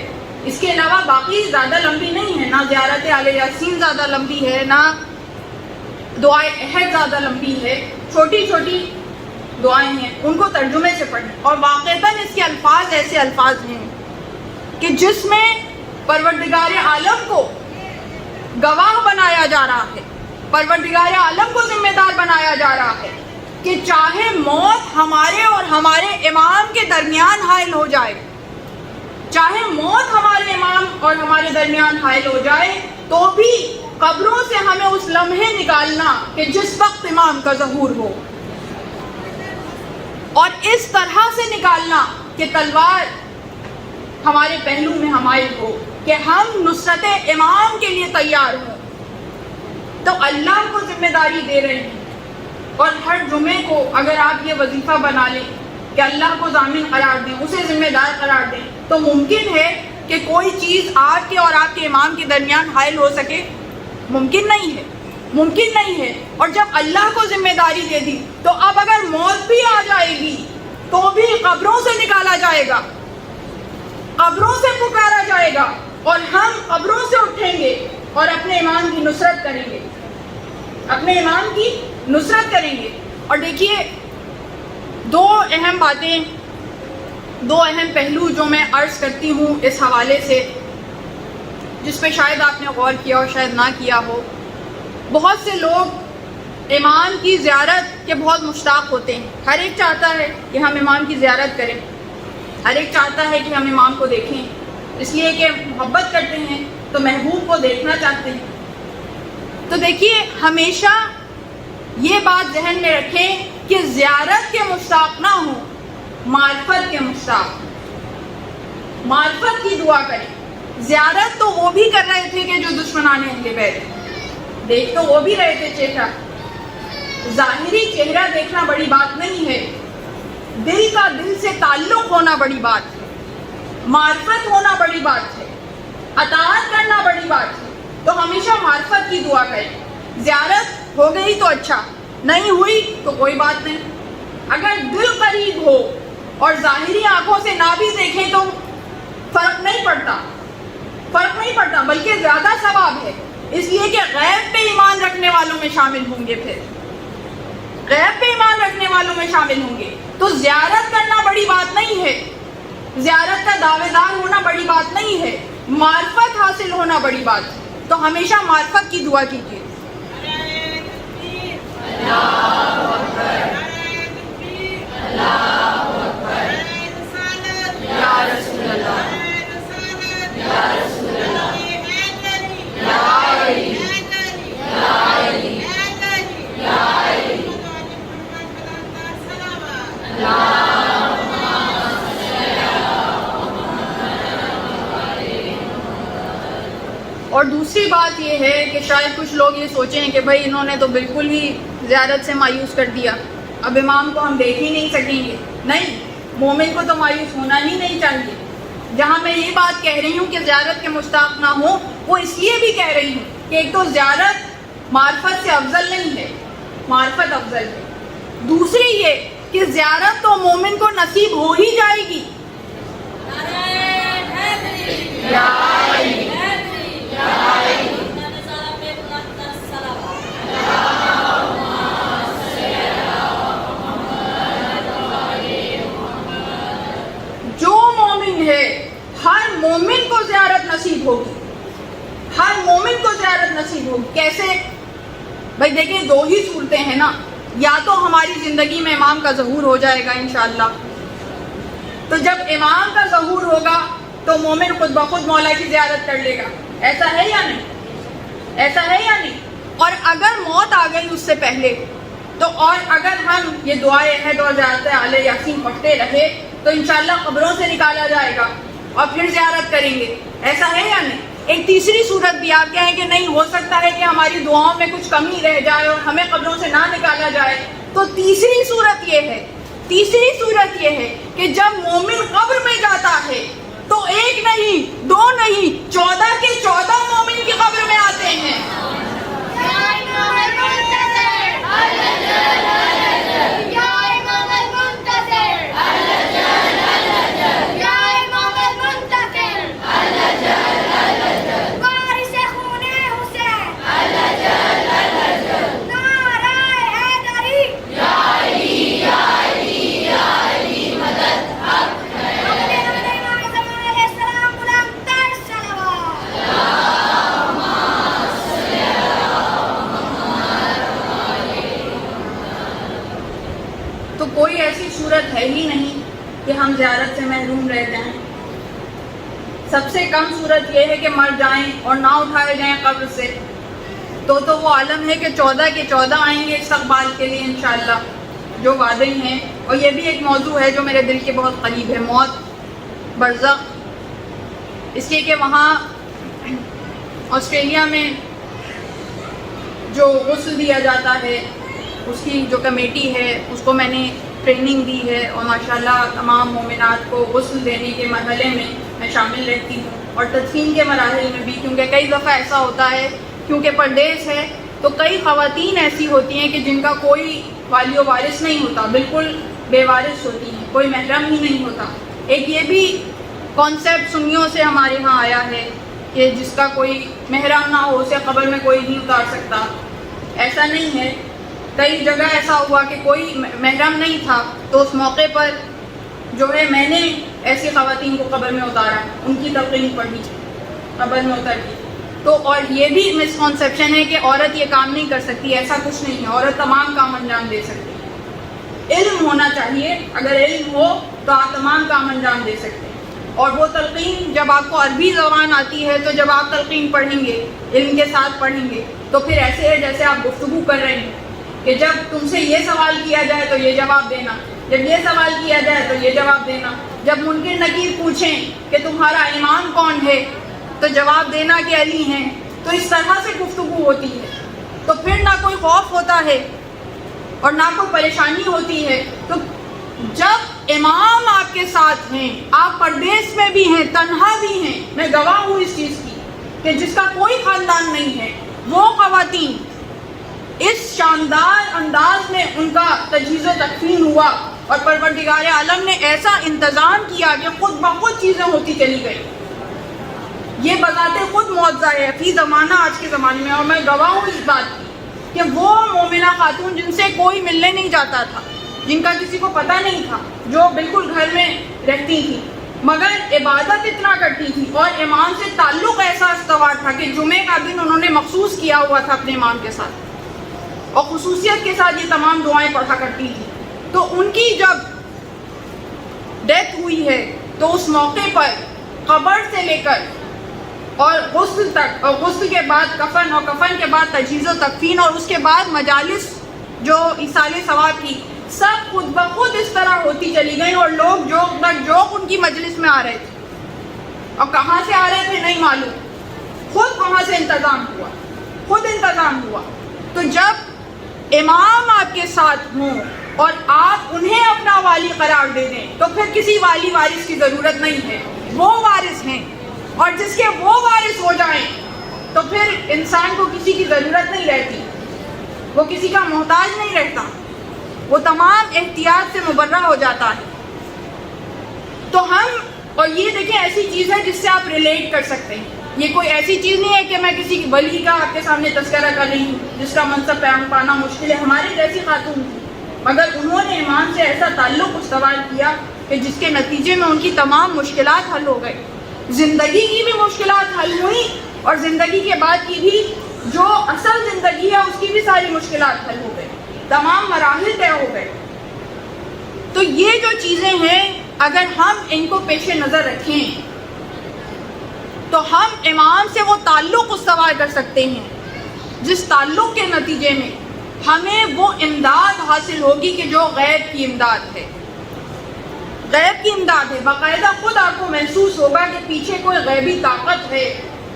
اس کے علاوہ باقی زیادہ لمبی نہیں ہے، نہ زیارت آل یاسین زیادہ لمبی ہے، نہ دعائے عہد زیادہ لمبی ہے، چھوٹی چھوٹی دعائیں ہیں، ان کو ترجمے سے پڑھیں۔ اور واقعتاً اس کے الفاظ ایسے الفاظ ہیں کہ جس میں پروردگار عالم کو گواہ بنایا جا رہا ہے، پروردگار عالم کو ذمہ دار بنایا جا رہا ہے کہ چاہے موت ہمارے اور ہمارے امام کے درمیان حائل ہو جائے، چاہے موت ہمارے امام اور ہمارے درمیان حائل ہو جائے، تو بھی قبروں سے ہمیں اس لمحے نکالنا کہ جس وقت امام کا ظہور ہو، اور اس طرح سے نکالنا کہ تلوار ہمارے پہلو میں حمائل ہو، کہ ہم نصرت امام کے لیے تیار ہوں۔ تو اللہ کو ذمہ داری دے رہے ہیں، اور ہر جمعے کو اگر آپ یہ وظیفہ بنا لیں کہ اللہ کو ضامن قرار دیں، اسے ذمہ دار قرار دیں، تو ممکن ہے کہ کوئی چیز آپ کے اور آپ کے امام کے درمیان حائل ہو سکے؟ ممکن نہیں ہے، ممکن نہیں ہے۔ اور جب اللہ کو ذمہ داری دے دی تو اب اگر موت بھی آ جائے گی تو بھی قبروں سے نکالا جائے گا، قبروں سے پکارا جائے گا، اور ہم قبروں سے اٹھیں گے اور اپنے امام کی نصرت کریں گے، اپنے امام کی نصرت کریں گے۔ اور دیکھیے، دو اہم باتیں، دو اہم پہلو جو میں عرض کرتی ہوں اس حوالے سے، جس پہ شاید آپ نے غور کیا اور شاید نہ کیا ہو۔ بہت سے لوگ امام کی زیارت کے بہت مشتاق ہوتے ہیں، ہر ایک چاہتا ہے کہ ہم امام کی زیارت کریں، ہر ایک چاہتا ہے کہ ہم امام کو دیکھیں، اس لیے کہ محبت کرتے ہیں تو محبوب کو دیکھنا چاہتے ہیں۔ تو دیکھیے، ہمیشہ یہ بات ذہن میں رکھیں کہ زیارت کے مشتاق نہ ہوں، معرفت کے مشتاق، معرفت کی دعا کریں۔ زیارت تو وہ بھی کر رہے تھے کہ جو دشمنان اہل بیت، دیکھ تو وہ بھی رہے تھے چہرہ، ظاہری چہرہ دیکھنا بڑی بات نہیں ہے، دل کا دل سے تعلق ہونا بڑی بات ہے، معرفت ہونا بڑی بات ہے، اطاعت کرنا بڑی بات ہے۔ تو ہمیشہ معرفت کی دعا کریں. زیارت ہو گئی تو اچھا, نہیں ہوئی تو کوئی بات نہیں. اگر دل قریب ہو اور ظاہری آنکھوں سے نہ بھی دیکھیں تو فرق نہیں پڑتا بلکہ زیادہ ثواب ہے, اس لیے کہ غیب پہ ایمان رکھنے والوں میں شامل ہوں گے. پھر غیب پہ ایمان رکھنے والوں میں شامل ہوں گے. تو زیارت کرنا بڑی بات نہیں ہے, زیارت کا دعوے دار ہونا بڑی بات نہیں ہے, معرفت حاصل ہونا بڑی بات ہے. تو ہمیشہ معرفت کی دعا کیجیے. اور دوسری بات یہ ہے کہ شاید کچھ لوگ یہ سوچیں کہ بھائی انہوں نے تو بالکل ہی زیارت سے مایوس کر دیا, اب امام کو ہم دیکھ ہی نہیں سکیں گے. نہیں, مومن کو تو مایوس ہونا ہی نہیں چاہیے. جہاں میں یہ بات کہہ رہی ہوں کہ زیارت کے مشتاق نہ ہوں, وہ اس لیے بھی کہہ رہی ہوں کہ ایک تو زیارت معرفت سے افضل نہیں ہے, معرفت افضل ہے. دوسری یہ کہ زیارت تو مومن کو نصیب ہو ہی جائے گی. جو مومن ہے ہر مومن کو زیارت نصیب ہوگی, ہر مومن کو زیارت نصیب ہوگی. کیسے بھائی؟ دیکھیں, دو ہی صورتیں ہیں نا. یا تو ہماری زندگی میں امام کا ظہور ہو جائے گا انشاءاللہ, تو جب امام کا ظہور ہوگا تو مومن خود بخود مولا کی زیارت کر لے گا. ایسا ہے یا نہیں؟ ایسا ہے یا نہیں؟ اور اگر موت آ گئی اس سے پہلے تو, اور اگر ہم یہ دعائے عہد اور زیارت آل یاسین پڑھتے رہے تو انشاءاللہ قبروں سے نکالا جائے گا اور پھر زیارت کریں گے. ایسا ہے یا نہیں؟ ایک تیسری صورت بھی آپ کہیں کہ نہیں, ہو سکتا ہے کہ ہماری دعاؤں میں کچھ کمی رہ جائے اور ہمیں قبروں سے نہ نکالا جائے. تو تیسری صورت یہ ہے کہ جب مومن قبر میں جاتا ہے تو ایک نہیں, دو نہیں, 14 کے 14 مومن کی قبر میں آتے ہیں. تو کوئی ایسی صورت ہے ہی نہیں کہ ہم زیارت سے محروم رہ جائیں. سب سے کم صورت یہ ہے کہ مر جائیں اور نہ اٹھائے جائیں قبر سے. تو وہ عالم ہے کہ 14 کے 14 آئیں گے استقبال کے لیے انشاءاللہ, جو وعدے ہیں. اور یہ بھی ایک موضوع ہے جو میرے دل کے بہت قریب ہے, موت, برزخ. اس لیے کہ وہاں آسٹریلیا میں جو غسل دیا جاتا ہے, اس کی جو کمیٹی ہے اس کو میں نے ٹریننگ دی ہے, اور ماشاءاللہ تمام مومنات کو غسل دینے کے مرحلے میں شامل رہتی ہوں, اور تدفین کے مراحل میں بھی. کیونکہ کئی دفعہ ایسا ہوتا ہے, کیونکہ پردیس ہے تو کئی خواتین ایسی ہوتی ہیں کہ جن کا کوئی والی و وارث نہیں ہوتا, بالکل بے وارث ہوتی ہیں, کوئی محرم ہی نہیں ہوتا. ایک یہ بھی کانسیپٹ سنیوں سے ہمارے ہاں آیا ہے کہ جس کا کوئی محرم نہ ہو اسے قبر میں کوئی نہیں اتار سکتا. ایسا نہیں ہے. کئی جگہ ایسا ہوا کہ کوئی محرم نہیں تھا تو اس موقع پر جو ہے میں نے ایسی خواتین کو قبر میں اتارا, ان کی تلقین پڑھی, قبر میں اتر دی. تو اور یہ بھی مسکنسیپشن ہے کہ عورت یہ کام نہیں کر سکتی, ایسا کچھ نہیں ہے. عورت تمام کام انجام دے سکتی ہے. علم ہونا چاہیے, اگر علم ہو تو آپ تمام کام انجام دے سکتے ہیں. اور وہ تلقین جب آپ کو عربی زبان آتی ہے تو جب آپ تلقین پڑھیں گے, علم کے ساتھ پڑھیں گے, تو پھر ایسے ہے جیسے آپ گفتگو کر رہے ہیں کہ جب تم سے یہ سوال کیا جائے تو یہ جواب دینا, جب یہ سوال کیا جائے تو یہ جواب دینا, جب منکر نکیر پوچھیں کہ تمہارا امام کون ہے تو جواب دینا کہ علی ہیں. تو اس طرح سے گفتگو ہوتی ہے. تو پھر نہ کوئی خوف ہوتا ہے اور نہ کوئی پریشانی ہوتی ہے. تو جب امام آپ کے ساتھ ہیں, آپ پردیس میں بھی ہیں, تنہا بھی ہیں, میں گواہ ہوں اس چیز کی کہ جس کا کوئی خاندان نہیں ہے، وہ خواتین اس شاندار انداز میں ان کا تجہیز و تکفین ہوا اور پروردگار عالم نے ایسا انتظام کیا کہ خود بخود چیزیں ہوتی چلی گئی. یہ بذات خود معجزہ ہے فی زمانہ، آج کے زمانے میں. اور میں گواہ ہوں اس بات کی کہ وہ مومنہ خاتون جن سے کوئی ملنے نہیں جاتا تھا، جن کا کسی کو پتہ نہیں تھا، جو بالکل گھر میں رہتی تھی مگر عبادت اتنا کرتی تھی اور امام سے تعلق ایسا استوار تھا کہ جمعے کا دن انہوں نے مخصوص کیا ہوا تھا اپنے امام کے ساتھ، اور خصوصیت کے ساتھ یہ تمام دعائیں پڑھا کرتی تھی. تو ان کی جب ڈیتھ ہوئی ہے تو اس موقع پر قبر سے لے کر اور غسل تک، اور غسل کے بعد کفن، اور کفن کے بعد تجہیز و تکفین، اور اس کے بعد مجالس جو ایصال ثواب کی، سب خود بخود اس طرح ہوتی چلی گئیں. اور لوگ جوق ان کی مجلس میں آ رہے تھے، اور کہاں سے آ رہے تھے نہیں معلوم، خود وہاں سے انتظام ہوا. تو جب امام آپ کے ساتھ ہوں اور آپ انہیں اپنا والی قرار دے دیں تو پھر کسی والی وارث کی ضرورت نہیں ہے، وہ وارث ہیں. اور جس کے وہ وارث ہو جائیں تو پھر انسان کو کسی کی ضرورت نہیں رہتی، وہ کسی کا محتاج نہیں رہتا، وہ تمام احتیاط سے مبرہ ہو جاتا ہے. تو ہم، اور یہ دیکھیں ایسی چیز ہے جس سے آپ ریلیٹ کر سکتے ہیں. یہ کوئی ایسی چیز نہیں ہے کہ میں کسی ولی کا آپ کے سامنے تذکرہ کر رہی ہوں جس کا منصب پانا مشکل ہے. ہمارے جیسی خاتون تھی مگر انہوں نے امام سے ایسا تعلق استوار کیا کہ جس کے نتیجے میں ان کی تمام مشکلات حل ہو گئی. زندگی کی بھی مشکلات حل ہوئی اور زندگی کے بعد کی بھی جو اصل زندگی ہے اس کی بھی ساری مشکلات حل ہو گئی، تمام مراحل طے ہو گئے. تو یہ جو چیزیں ہیں اگر ہم ان کو پیش نظر رکھیں تو ہم امام سے وہ تعلق استوار کر سکتے ہیں جس تعلق کے نتیجے میں ہمیں وہ امداد حاصل ہوگی کہ جو غیب کی امداد ہے. غیب کی امداد ہے، باقاعدہ خود آپ کو محسوس ہوگا کہ پیچھے کوئی غیبی طاقت ہے،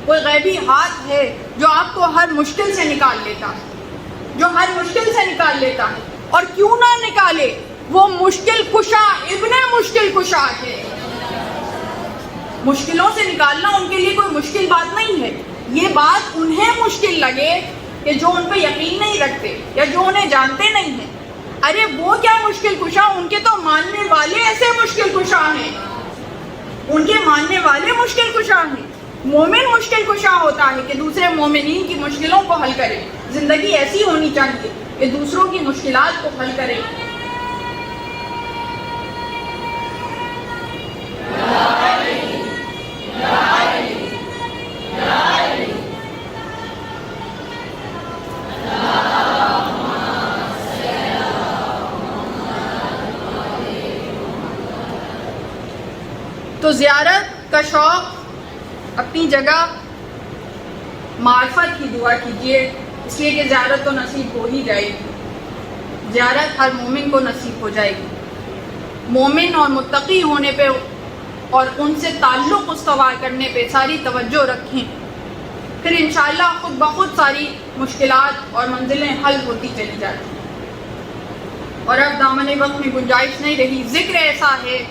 کوئی غیبی ہاتھ ہے جو آپ کو ہر مشکل سے نکال لیتا ہے، اور کیوں نہ نکالے، وہ مشکل کشا، ابن مشکل کشا ہے. مشکلوں سے نکالنا ان کے لیے کوئی مشکل بات نہیں ہے. یہ بات انہیں مشکل لگے کہ جو ان پہ یقین نہیں رکھتے یا جو انہیں جانتے نہیں ہیں. ارے وہ کیا مشکل کشا، ان کے تو ماننے والے ایسے مشکل کشا ہیں، ان کے ماننے والے مشکل کشا ہیں. مومن مشکل کشا ہوتا ہے کہ دوسرے مومنین کی مشکلوں کو حل کرے. زندگی ایسی ہونی چاہیے کہ دوسروں کی مشکلات کو حل کرے. تو زیارت کا شوق اپنی جگہ، معرفت کی دعا کیجیے، اس لیے کہ زیارت تو نصیب ہو ہی جائے گی. زیارت ہر مومن کو نصیب ہو جائے گی. مومن اور متقی ہونے پہ اور ان سے تعلق استوار کرنے پہ ساری توجہ رکھیں، پھر انشاءاللہ خود بخود ساری مشکلات اور منزلیں حل ہوتی چلی جاتی ہیں. اور اب دامن وقت میں گنجائش نہیں رہی. ذکر ایسا ہے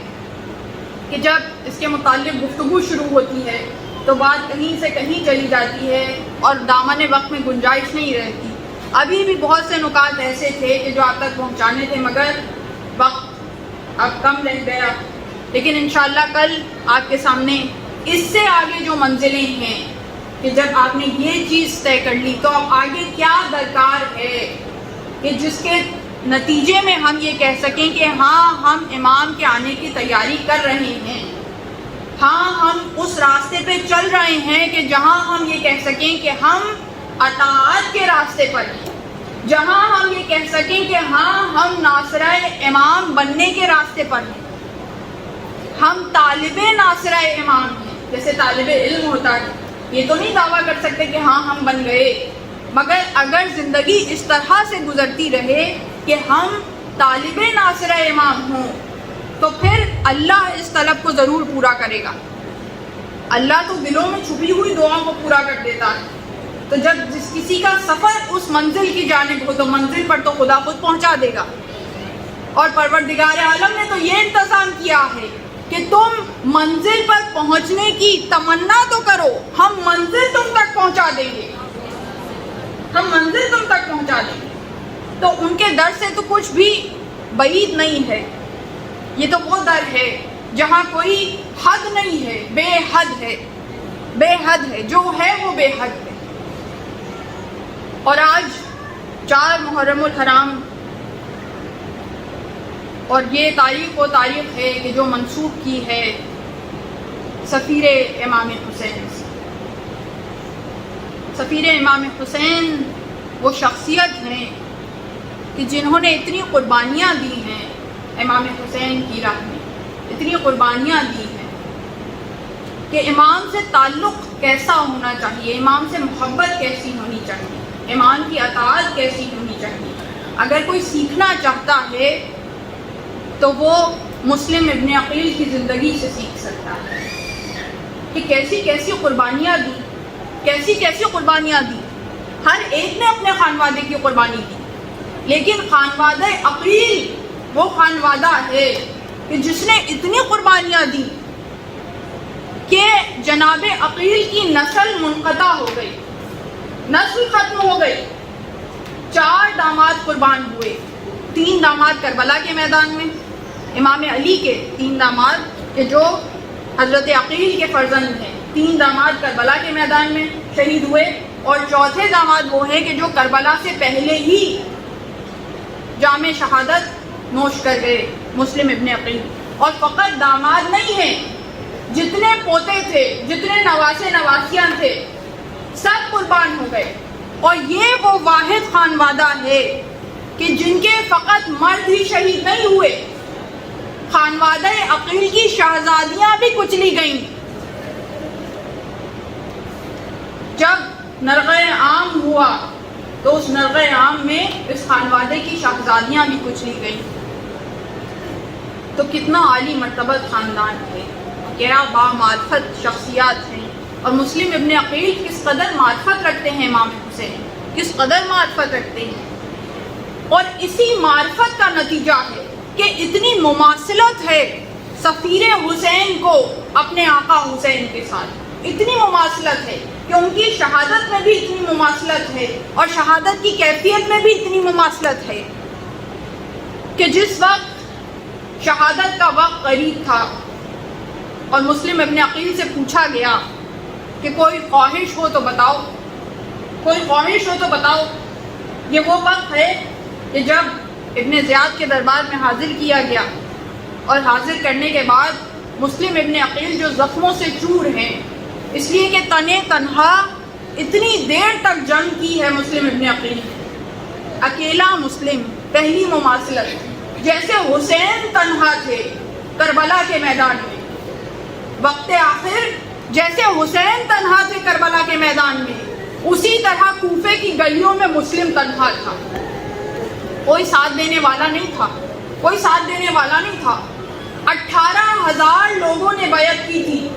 کہ جب اس کے متعلق گفتگو شروع ہوتی ہے تو بات کہیں سے کہیں چلی جاتی ہے اور دامن وقت میں گنجائش نہیں رہتی. ابھی بھی بہت سے نکات ایسے تھے کہ جو آپ تک پہنچانے تھے مگر وقت اب کم رہ گیا. لیکن انشاءاللہ کل آپ کے سامنے اس سے آگے جو منزلیں ہیں کہ جب آپ نے یہ چیز طے کر لی تو اب آگے کیا درکار ہے کہ جس کے نتیجے میں ہم یہ کہہ سکیں کہ ہاں ہم امام کے آنے کی تیاری کر رہے ہیں، ہاں ہم اس راستے پہ چل رہے ہیں کہ جہاں ہم یہ کہہ سکیں کہ ہم اطاعت کے راستے پر ہیں، جہاں ہم یہ کہہ سکیں کہ ہاں ہم ناصرہ امام بننے کے راستے پر ہیں، ہم طالب ناصرہ امام ہیں. جیسے طالب علم ہوتا ہے، یہ تو نہیں دعویٰ کر سکتے کہ ہاں ہم بن گئے، مگر اگر زندگی اس طرح سے گزرتی رہے کہ ہم طالب ناصرہ امام ہوں تو پھر اللہ اس طلب کو ضرور پورا کرے گا. اللہ تو دلوں میں چھپی ہوئی دعاؤں کو پورا کر دیتا ہے. تو جب جس کسی کا سفر اس منزل کی جانب ہو تو منزل پر تو خدا خود پہنچا دے گا. اور پروردگار عالم نے تو یہ انتظام کیا ہے کہ تم منزل پر پہنچنے کی تمنا تو کرو، ہم منزل تم تک پہنچا دیں گے، ہم منزل تم تک پہنچا دیں گے۔ تو ان کے در سے تو کچھ بھی بعید نہیں ہے، یہ تو وہ در ہے جہاں کوئی حد نہیں ہے، بے حد ہے، بے حد ہے، جو ہے وہ بے حد ہے۔ اور آج 4 محرم الحرام، اور یہ تاریخ و تاریخ ہے کہ جو منسوب کی ہے سفیر امام حسین سے۔ سفیر امام حسین وہ شخصیت ہیں کہ جنہوں نے اتنی قربانیاں دی ہیں امام حسین کی راہ میں، اتنی قربانیاں دی ہیں کہ امام سے تعلق کیسا ہونا چاہیے، امام سے محبت کیسی ہونی چاہیے، امام کی اطاعت کیسی ہونی چاہیے۔ اگر کوئی سیکھنا چاہتا ہے تو وہ مسلم ابن عقیل کی زندگی سے سیکھ سکتا ہے کہ کیسی کیسی قربانیاں دی، کیسی کیسی قربانیاں دی۔ ہر ایک نے اپنے خانوادے کی قربانی دی، لیکن خانوادہ عقیل وہ خانوادہ ہے کہ جس نے اتنی قربانیاں دی کہ جناب عقیل کی نسل منقطع ہو گئی، نسل ختم ہو گئی۔ 4 داماد قربان ہوئے، 3 داماد کربلا کے میدان میں، امام علی کے 3 داماد کہ جو حضرت عقیل کے فرزند ہیں، 3 داماد کربلا کے میدان میں شہید ہوئے، اور 4تھے داماد وہ ہیں کہ جو کربلا سے پہلے ہی جام شہادت نوش کر گئے، مسلم ابن عقیل۔ اور فقط داماد نہیں ہیں، جتنے پوتے تھے، جتنے نواسے نواسیاں تھے، سب قربان ہو گئے۔ اور یہ وہ واحد خانوادہ ہے کہ جن کے فقط مرد ہی شہید نہیں ہوئے، خانوادہ عقیل کی شہزادیاں بھی کچلی گئیں۔ جب نرغہ عام ہوا تو اس نرغہ عام میں اس خانوادے کی شہزادیاں بھی کچلی گئیں۔ تو کتنا عالی مرتبت خاندان ہے، کیا با معرفت شخصیات ہیں۔ اور مسلم ابن عقیل کس قدر معرفت رکھتے ہیں امام حسین، کس قدر معرفت رکھتے ہیں۔ اور اسی معرفت کا نتیجہ ہے کہ اتنی مماثلت ہے سفیر حسین کو اپنے آقا حسین کے ساتھ، اتنی مماثلت ہے کہ ان کی شہادت میں بھی اتنی مماثلت ہے، اور شہادت کی کیفیت میں بھی اتنی مماثلت ہے کہ جس وقت شہادت کا وقت قریب تھا اور مسلم ابن عقیل سے پوچھا گیا کہ کوئی خواہش ہو تو بتاؤ، کوئی خواہش ہو تو بتاؤ۔ یہ وہ وقت ہے کہ جب ابن زیاد کے دربار میں حاضر کیا گیا، اور حاضر کرنے کے بعد مسلم ابن عقیل جو زخموں سے چور ہیں، اس لیے کہ تنے تنہا اتنی دیر تک جنگ کی ہے مسلم ابن عقیل، اکیلا مسلم، پہلی مماثلت۔ جیسے حسین تنہا تھے کربلا کے میدان میں، وقت آخر جیسے حسین تنہا تھے کربلا کے میدان میں، اسی طرح کوفے کی گلیوں میں مسلم تنہا تھا، کوئی ساتھ دینے والا نہیں تھا، کوئی ساتھ دینے والا نہیں تھا۔ 18,000 لوگوں نے بیعت کی تھی،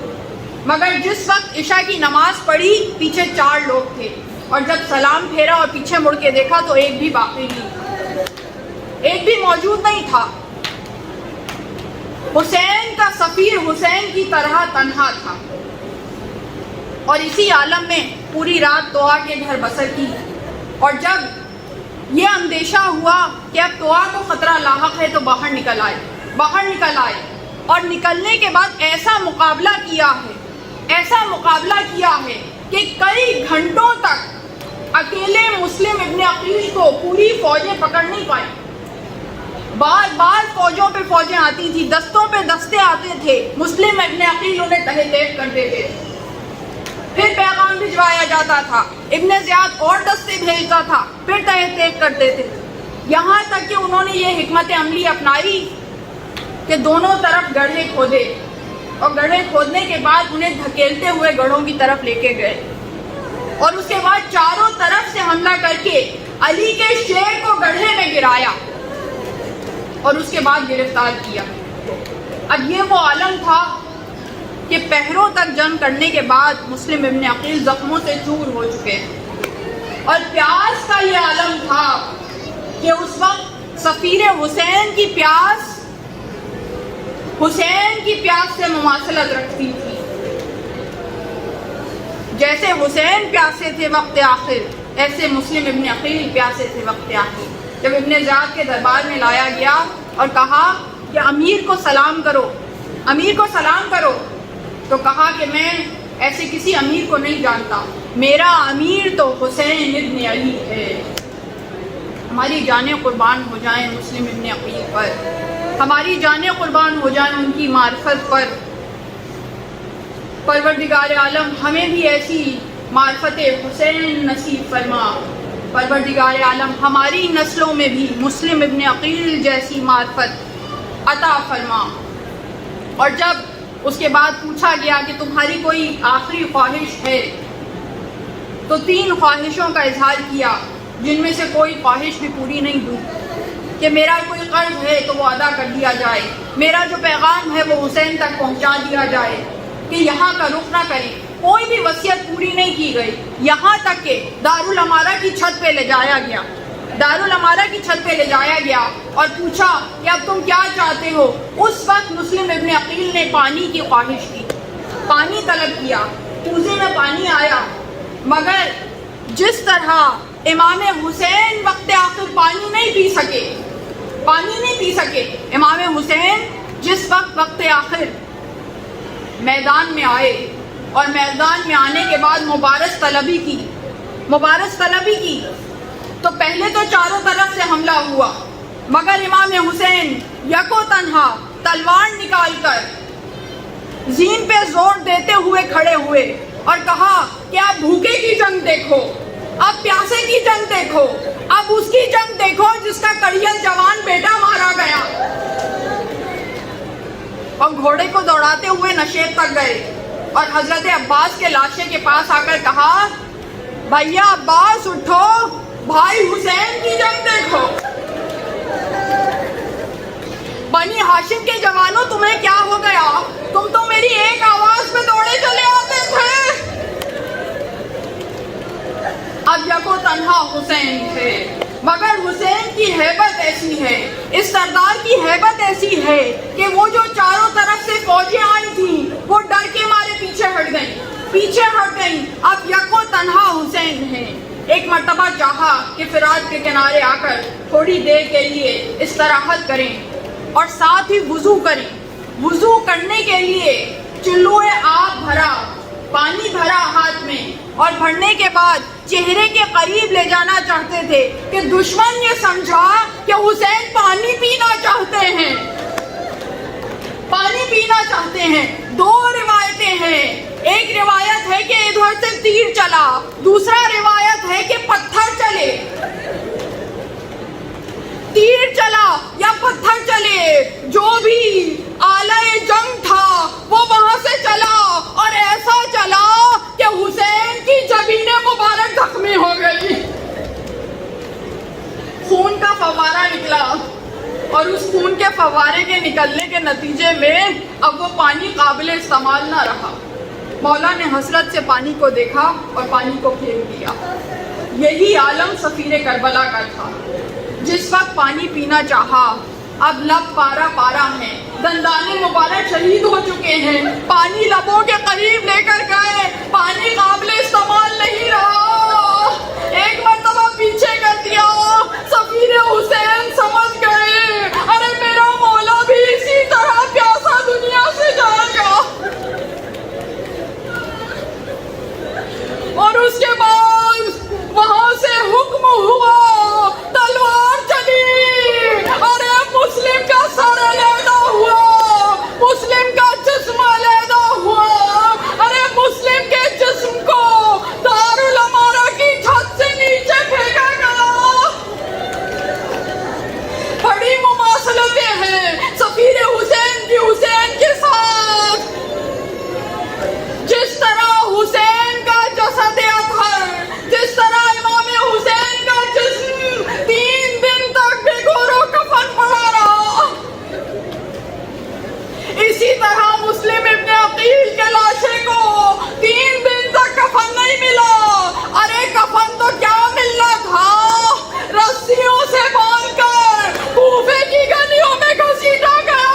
مگر جس وقت عشاء کی نماز پڑھی پیچھے 4 لوگ تھے، اور جب سلام پھیرا اور پیچھے مڑ کے دیکھا تو ایک بھی باقی نہیں تھا، ایک بھی موجود نہیں تھا۔ حسین کا سفیر حسین کی طرح تنہا تھا، اور اسی عالم میں پوری رات طویٰ کے گھر بسر کی۔ اور جب یہ اندیشہ ہوا کہ اب طویٰ کو خطرہ لاحق ہے تو باہر نکل آئے، باہر نکل آئے، اور نکلنے کے بعد ایسا مقابلہ کیا ہے، ایسا مقابلہ کیا ہے کہ کئی گھنٹوں تک اکیلے مسلم ابن عقیل کو پوری فوجیں پکڑ نہیں پائیں۔ بار بار فوجوں پہ فوجیں آتی تھی، دستوں پہ دستے آتے تھے، مسلم ابن عقیل انہیں تہہ تیغ کر دیتے تھے۔ پھر پیغام بھجوایا جاتا تھا، ابن زیاد اور دستے بھیجتا تھا، پھر تہہ تیغ کر دیتے تھے، یہاں تک کہ انہوں نے یہ حکمت عملی اپنائی کہ دونوں طرف گڑھے کھودے، اور گڑھے کھودنے کے بعد انہیں دھکیلتے ہوئے گڑھوں کی طرف لے کے گئے، اور اس کے بعد چاروں طرف سے حملہ کر کے علی کے شیر کو گڑھے میں گرایا، اور اس کے بعد گرفتار کیا۔ اب یہ وہ عالم تھا کہ پہروں تک جنگ کرنے کے بعد مسلم ابن عقیل زخموں سے چور ہو چکے، اور پیاس کا یہ عالم تھا کہ اس وقت سفیر حسین کی پیاس حسین کی پیاس سے مماثلت رکھتی تھی. جیسے حسین پیاسے تھے وقت آخر، ایسے مسلم ابن عقیل پیاسے تھے وقت آخر. جب ابن زیاد کے دربار میں لایا گیا اور کہا کہ امیر کو سلام کرو، امیر کو سلام کرو، تو کہا کہ میں ایسے کسی امیر کو نہیں جانتا، میرا امیر تو حسین ابن علی ہے. ہماری جانیں قربان ہو جائیں مسلم ابن عقیل پر، ہماری جانیں قربان ہو جائیں ان کی معرفت پر. پروردگار عالم ہمیں بھی ایسی معرفت حسین نصیب فرما. پروردگار عالم ہماری نسلوں میں بھی مسلم ابن عقیل جیسی معرفت عطا فرما. اور جب اس کے بعد پوچھا گیا کہ تمہاری کوئی آخری خواہش ہے، تو 3 خواہشوں کا اظہار کیا، جن میں سے کوئی خواہش بھی پوری نہیں ہوئی. کہ میرا کوئی قرض ہے تو وہ ادا کر دیا جائے، میرا جو پیغام ہے وہ حسین تک پہنچا دیا جائے، کہ یہاں کا رخ نہ کریں. کوئی بھی وصیت پوری نہیں کی گئی، یہاں تک کہ دارالامارہ کی چھت پہ لے جایا گیا، دارالامارہ کی چھت پہ لے جایا گیا اور پوچھا کہ اب تم کیا چاہتے ہو. اس وقت مسلم ابن عقیل نے پانی کی خواہش کی، پانی طلب کیا، کوزے میں پانی آیا. مگر جس طرح امام حسین وقت آخر پانی نہیں پی سکے، پانی نہیں پی سکے، امام حسین جس وقت آخر میدان میں آئے اور میدان میں آنے کے بعد مبارز طلبی کی، تو پہلے تو چاروں طرف سے حملہ ہوا، مگر امام حسین یکو تنہا تلوار نکال کر زین پہ زور دیتے ہوئے کھڑے ہوئے اور کہا کہ اب بھوکے کی جنگ دیکھو، اب پیاسے کی جنگ دیکھو، اب اس کی جنگ دیکھو جس کا کڑیل جوان بیٹا مارا گیا. اور گھوڑے کو دوڑاتے ہوئے نشیب تک گئے اور حضرت عباس کے لاشے کے پاس آ کر کہا بھیا عباس اٹھو، بھائی حسین کی جنگ دیکھو. بنی ہاشم کے جوانوں تمہیں کیا ہو گیا؟ تم تو میری ایک آواز پہ دوڑے چلے آتے تھے. اب یکو تنہا حسین تھے، مگر حسین کی ہیبت ایسی ہے، اس سردار کی ہیبت ایسی ہے کہ وہ جو چاروں طرف سے فوجیں آئی تھیں وہ ڈر کے مارے پیچھے ہٹ گئیں. اب یکو تنہا حسین ہیں. ایک مرتبہ چاہا کہ فرات کے کنارے آ کر تھوڑی دیر کے لیے استراحت کریں اور ساتھ ہی وضو کریں. وضو کرنے کے لیے چلوئے آب بھرا، پانی بھرا ہاتھ میں، اور بھرنے کے بعد چہرے کے قریب لے جانا چاہتے تھے کہ دشمن یہ سمجھا کہ حسین پانی پینا چاہتے ہیں، پانی پینا چاہتے ہیں. 2 روایتیں ہیں، ایک روایت ہے کہ ادھر سے تیر چلا، دوسرا روایت ہے کہ پتھر چلے. تیر چلا یا پتھر چلے، جو بھی آلہ جنگ تھا وہ وہاں سے چلا اور ایسا چلا کہ حسین کی جبین مبارک زخمی ہو گئی. خون کا فوارہ نکلا اور اس خون کے فوارے کے نکلنے کے نتیجے میں اب وہ پانی قابل استعمال نہ رہا. مولا نے حسرت سے پانی کو دیکھا اور پانی کو پھینک دیا. یہی عالم سفیر کربلا کا تھا. جس وقت پانی پینا چاہا، اب لب پارا پارا ہیں، دندان مبارک شہید ہو چکے ہیں، پانی لبوں کے قریب لے کر گئے، پانی قابل استعمال نہیں رہا. ایک مرتبہ پیچھے کر دیا. سفیر حسین سمجھ گئے ارے میرا مولا بھی اسی طرح پیاسا دنیا سے جائے گا. اور اس کے بعد وہاں سے حکم ہوا، تلوار چلی، ارے مسلم کا سر علیحدہ ہوا، مسلم کا جسم علیحدہ ہوا. ارے مسلم کے جسم کو دارالامارہ کی چھت سے نیچے پھینکا گیا. بڑی مماثلتیں ہیں سفیر حسین کی حسین کے ساتھ. جس طرح حسین کا جسد اطہر، جس طرح امام حسین کا جسم 3 دن تک بھگورو کفن پڑا رہا، اسی طرح مسلم ابن عقیل کے لاشے کو 3 دن تک کفن نہیں ملا. ارے کفن تو کیا ملنا تھا، رسیوں سے باندھ کر کوفے کی گلیوں میں گھسیٹا گیا.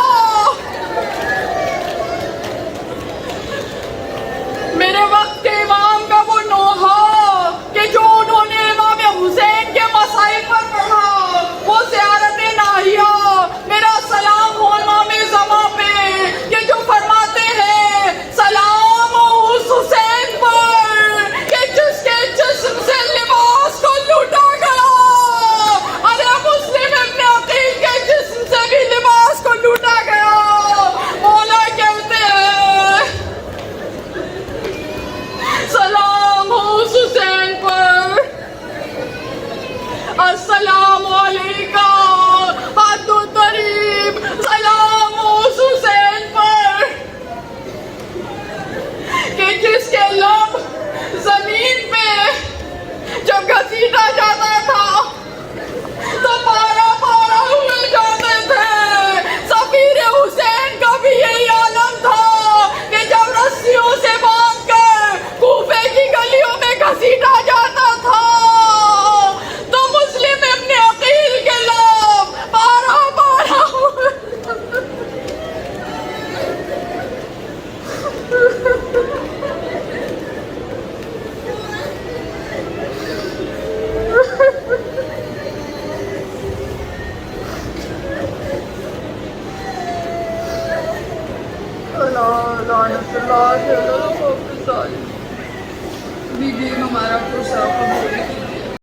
لعنت اللہ علی القوم الظالمین. بیوی ہمارا کو قبول کی.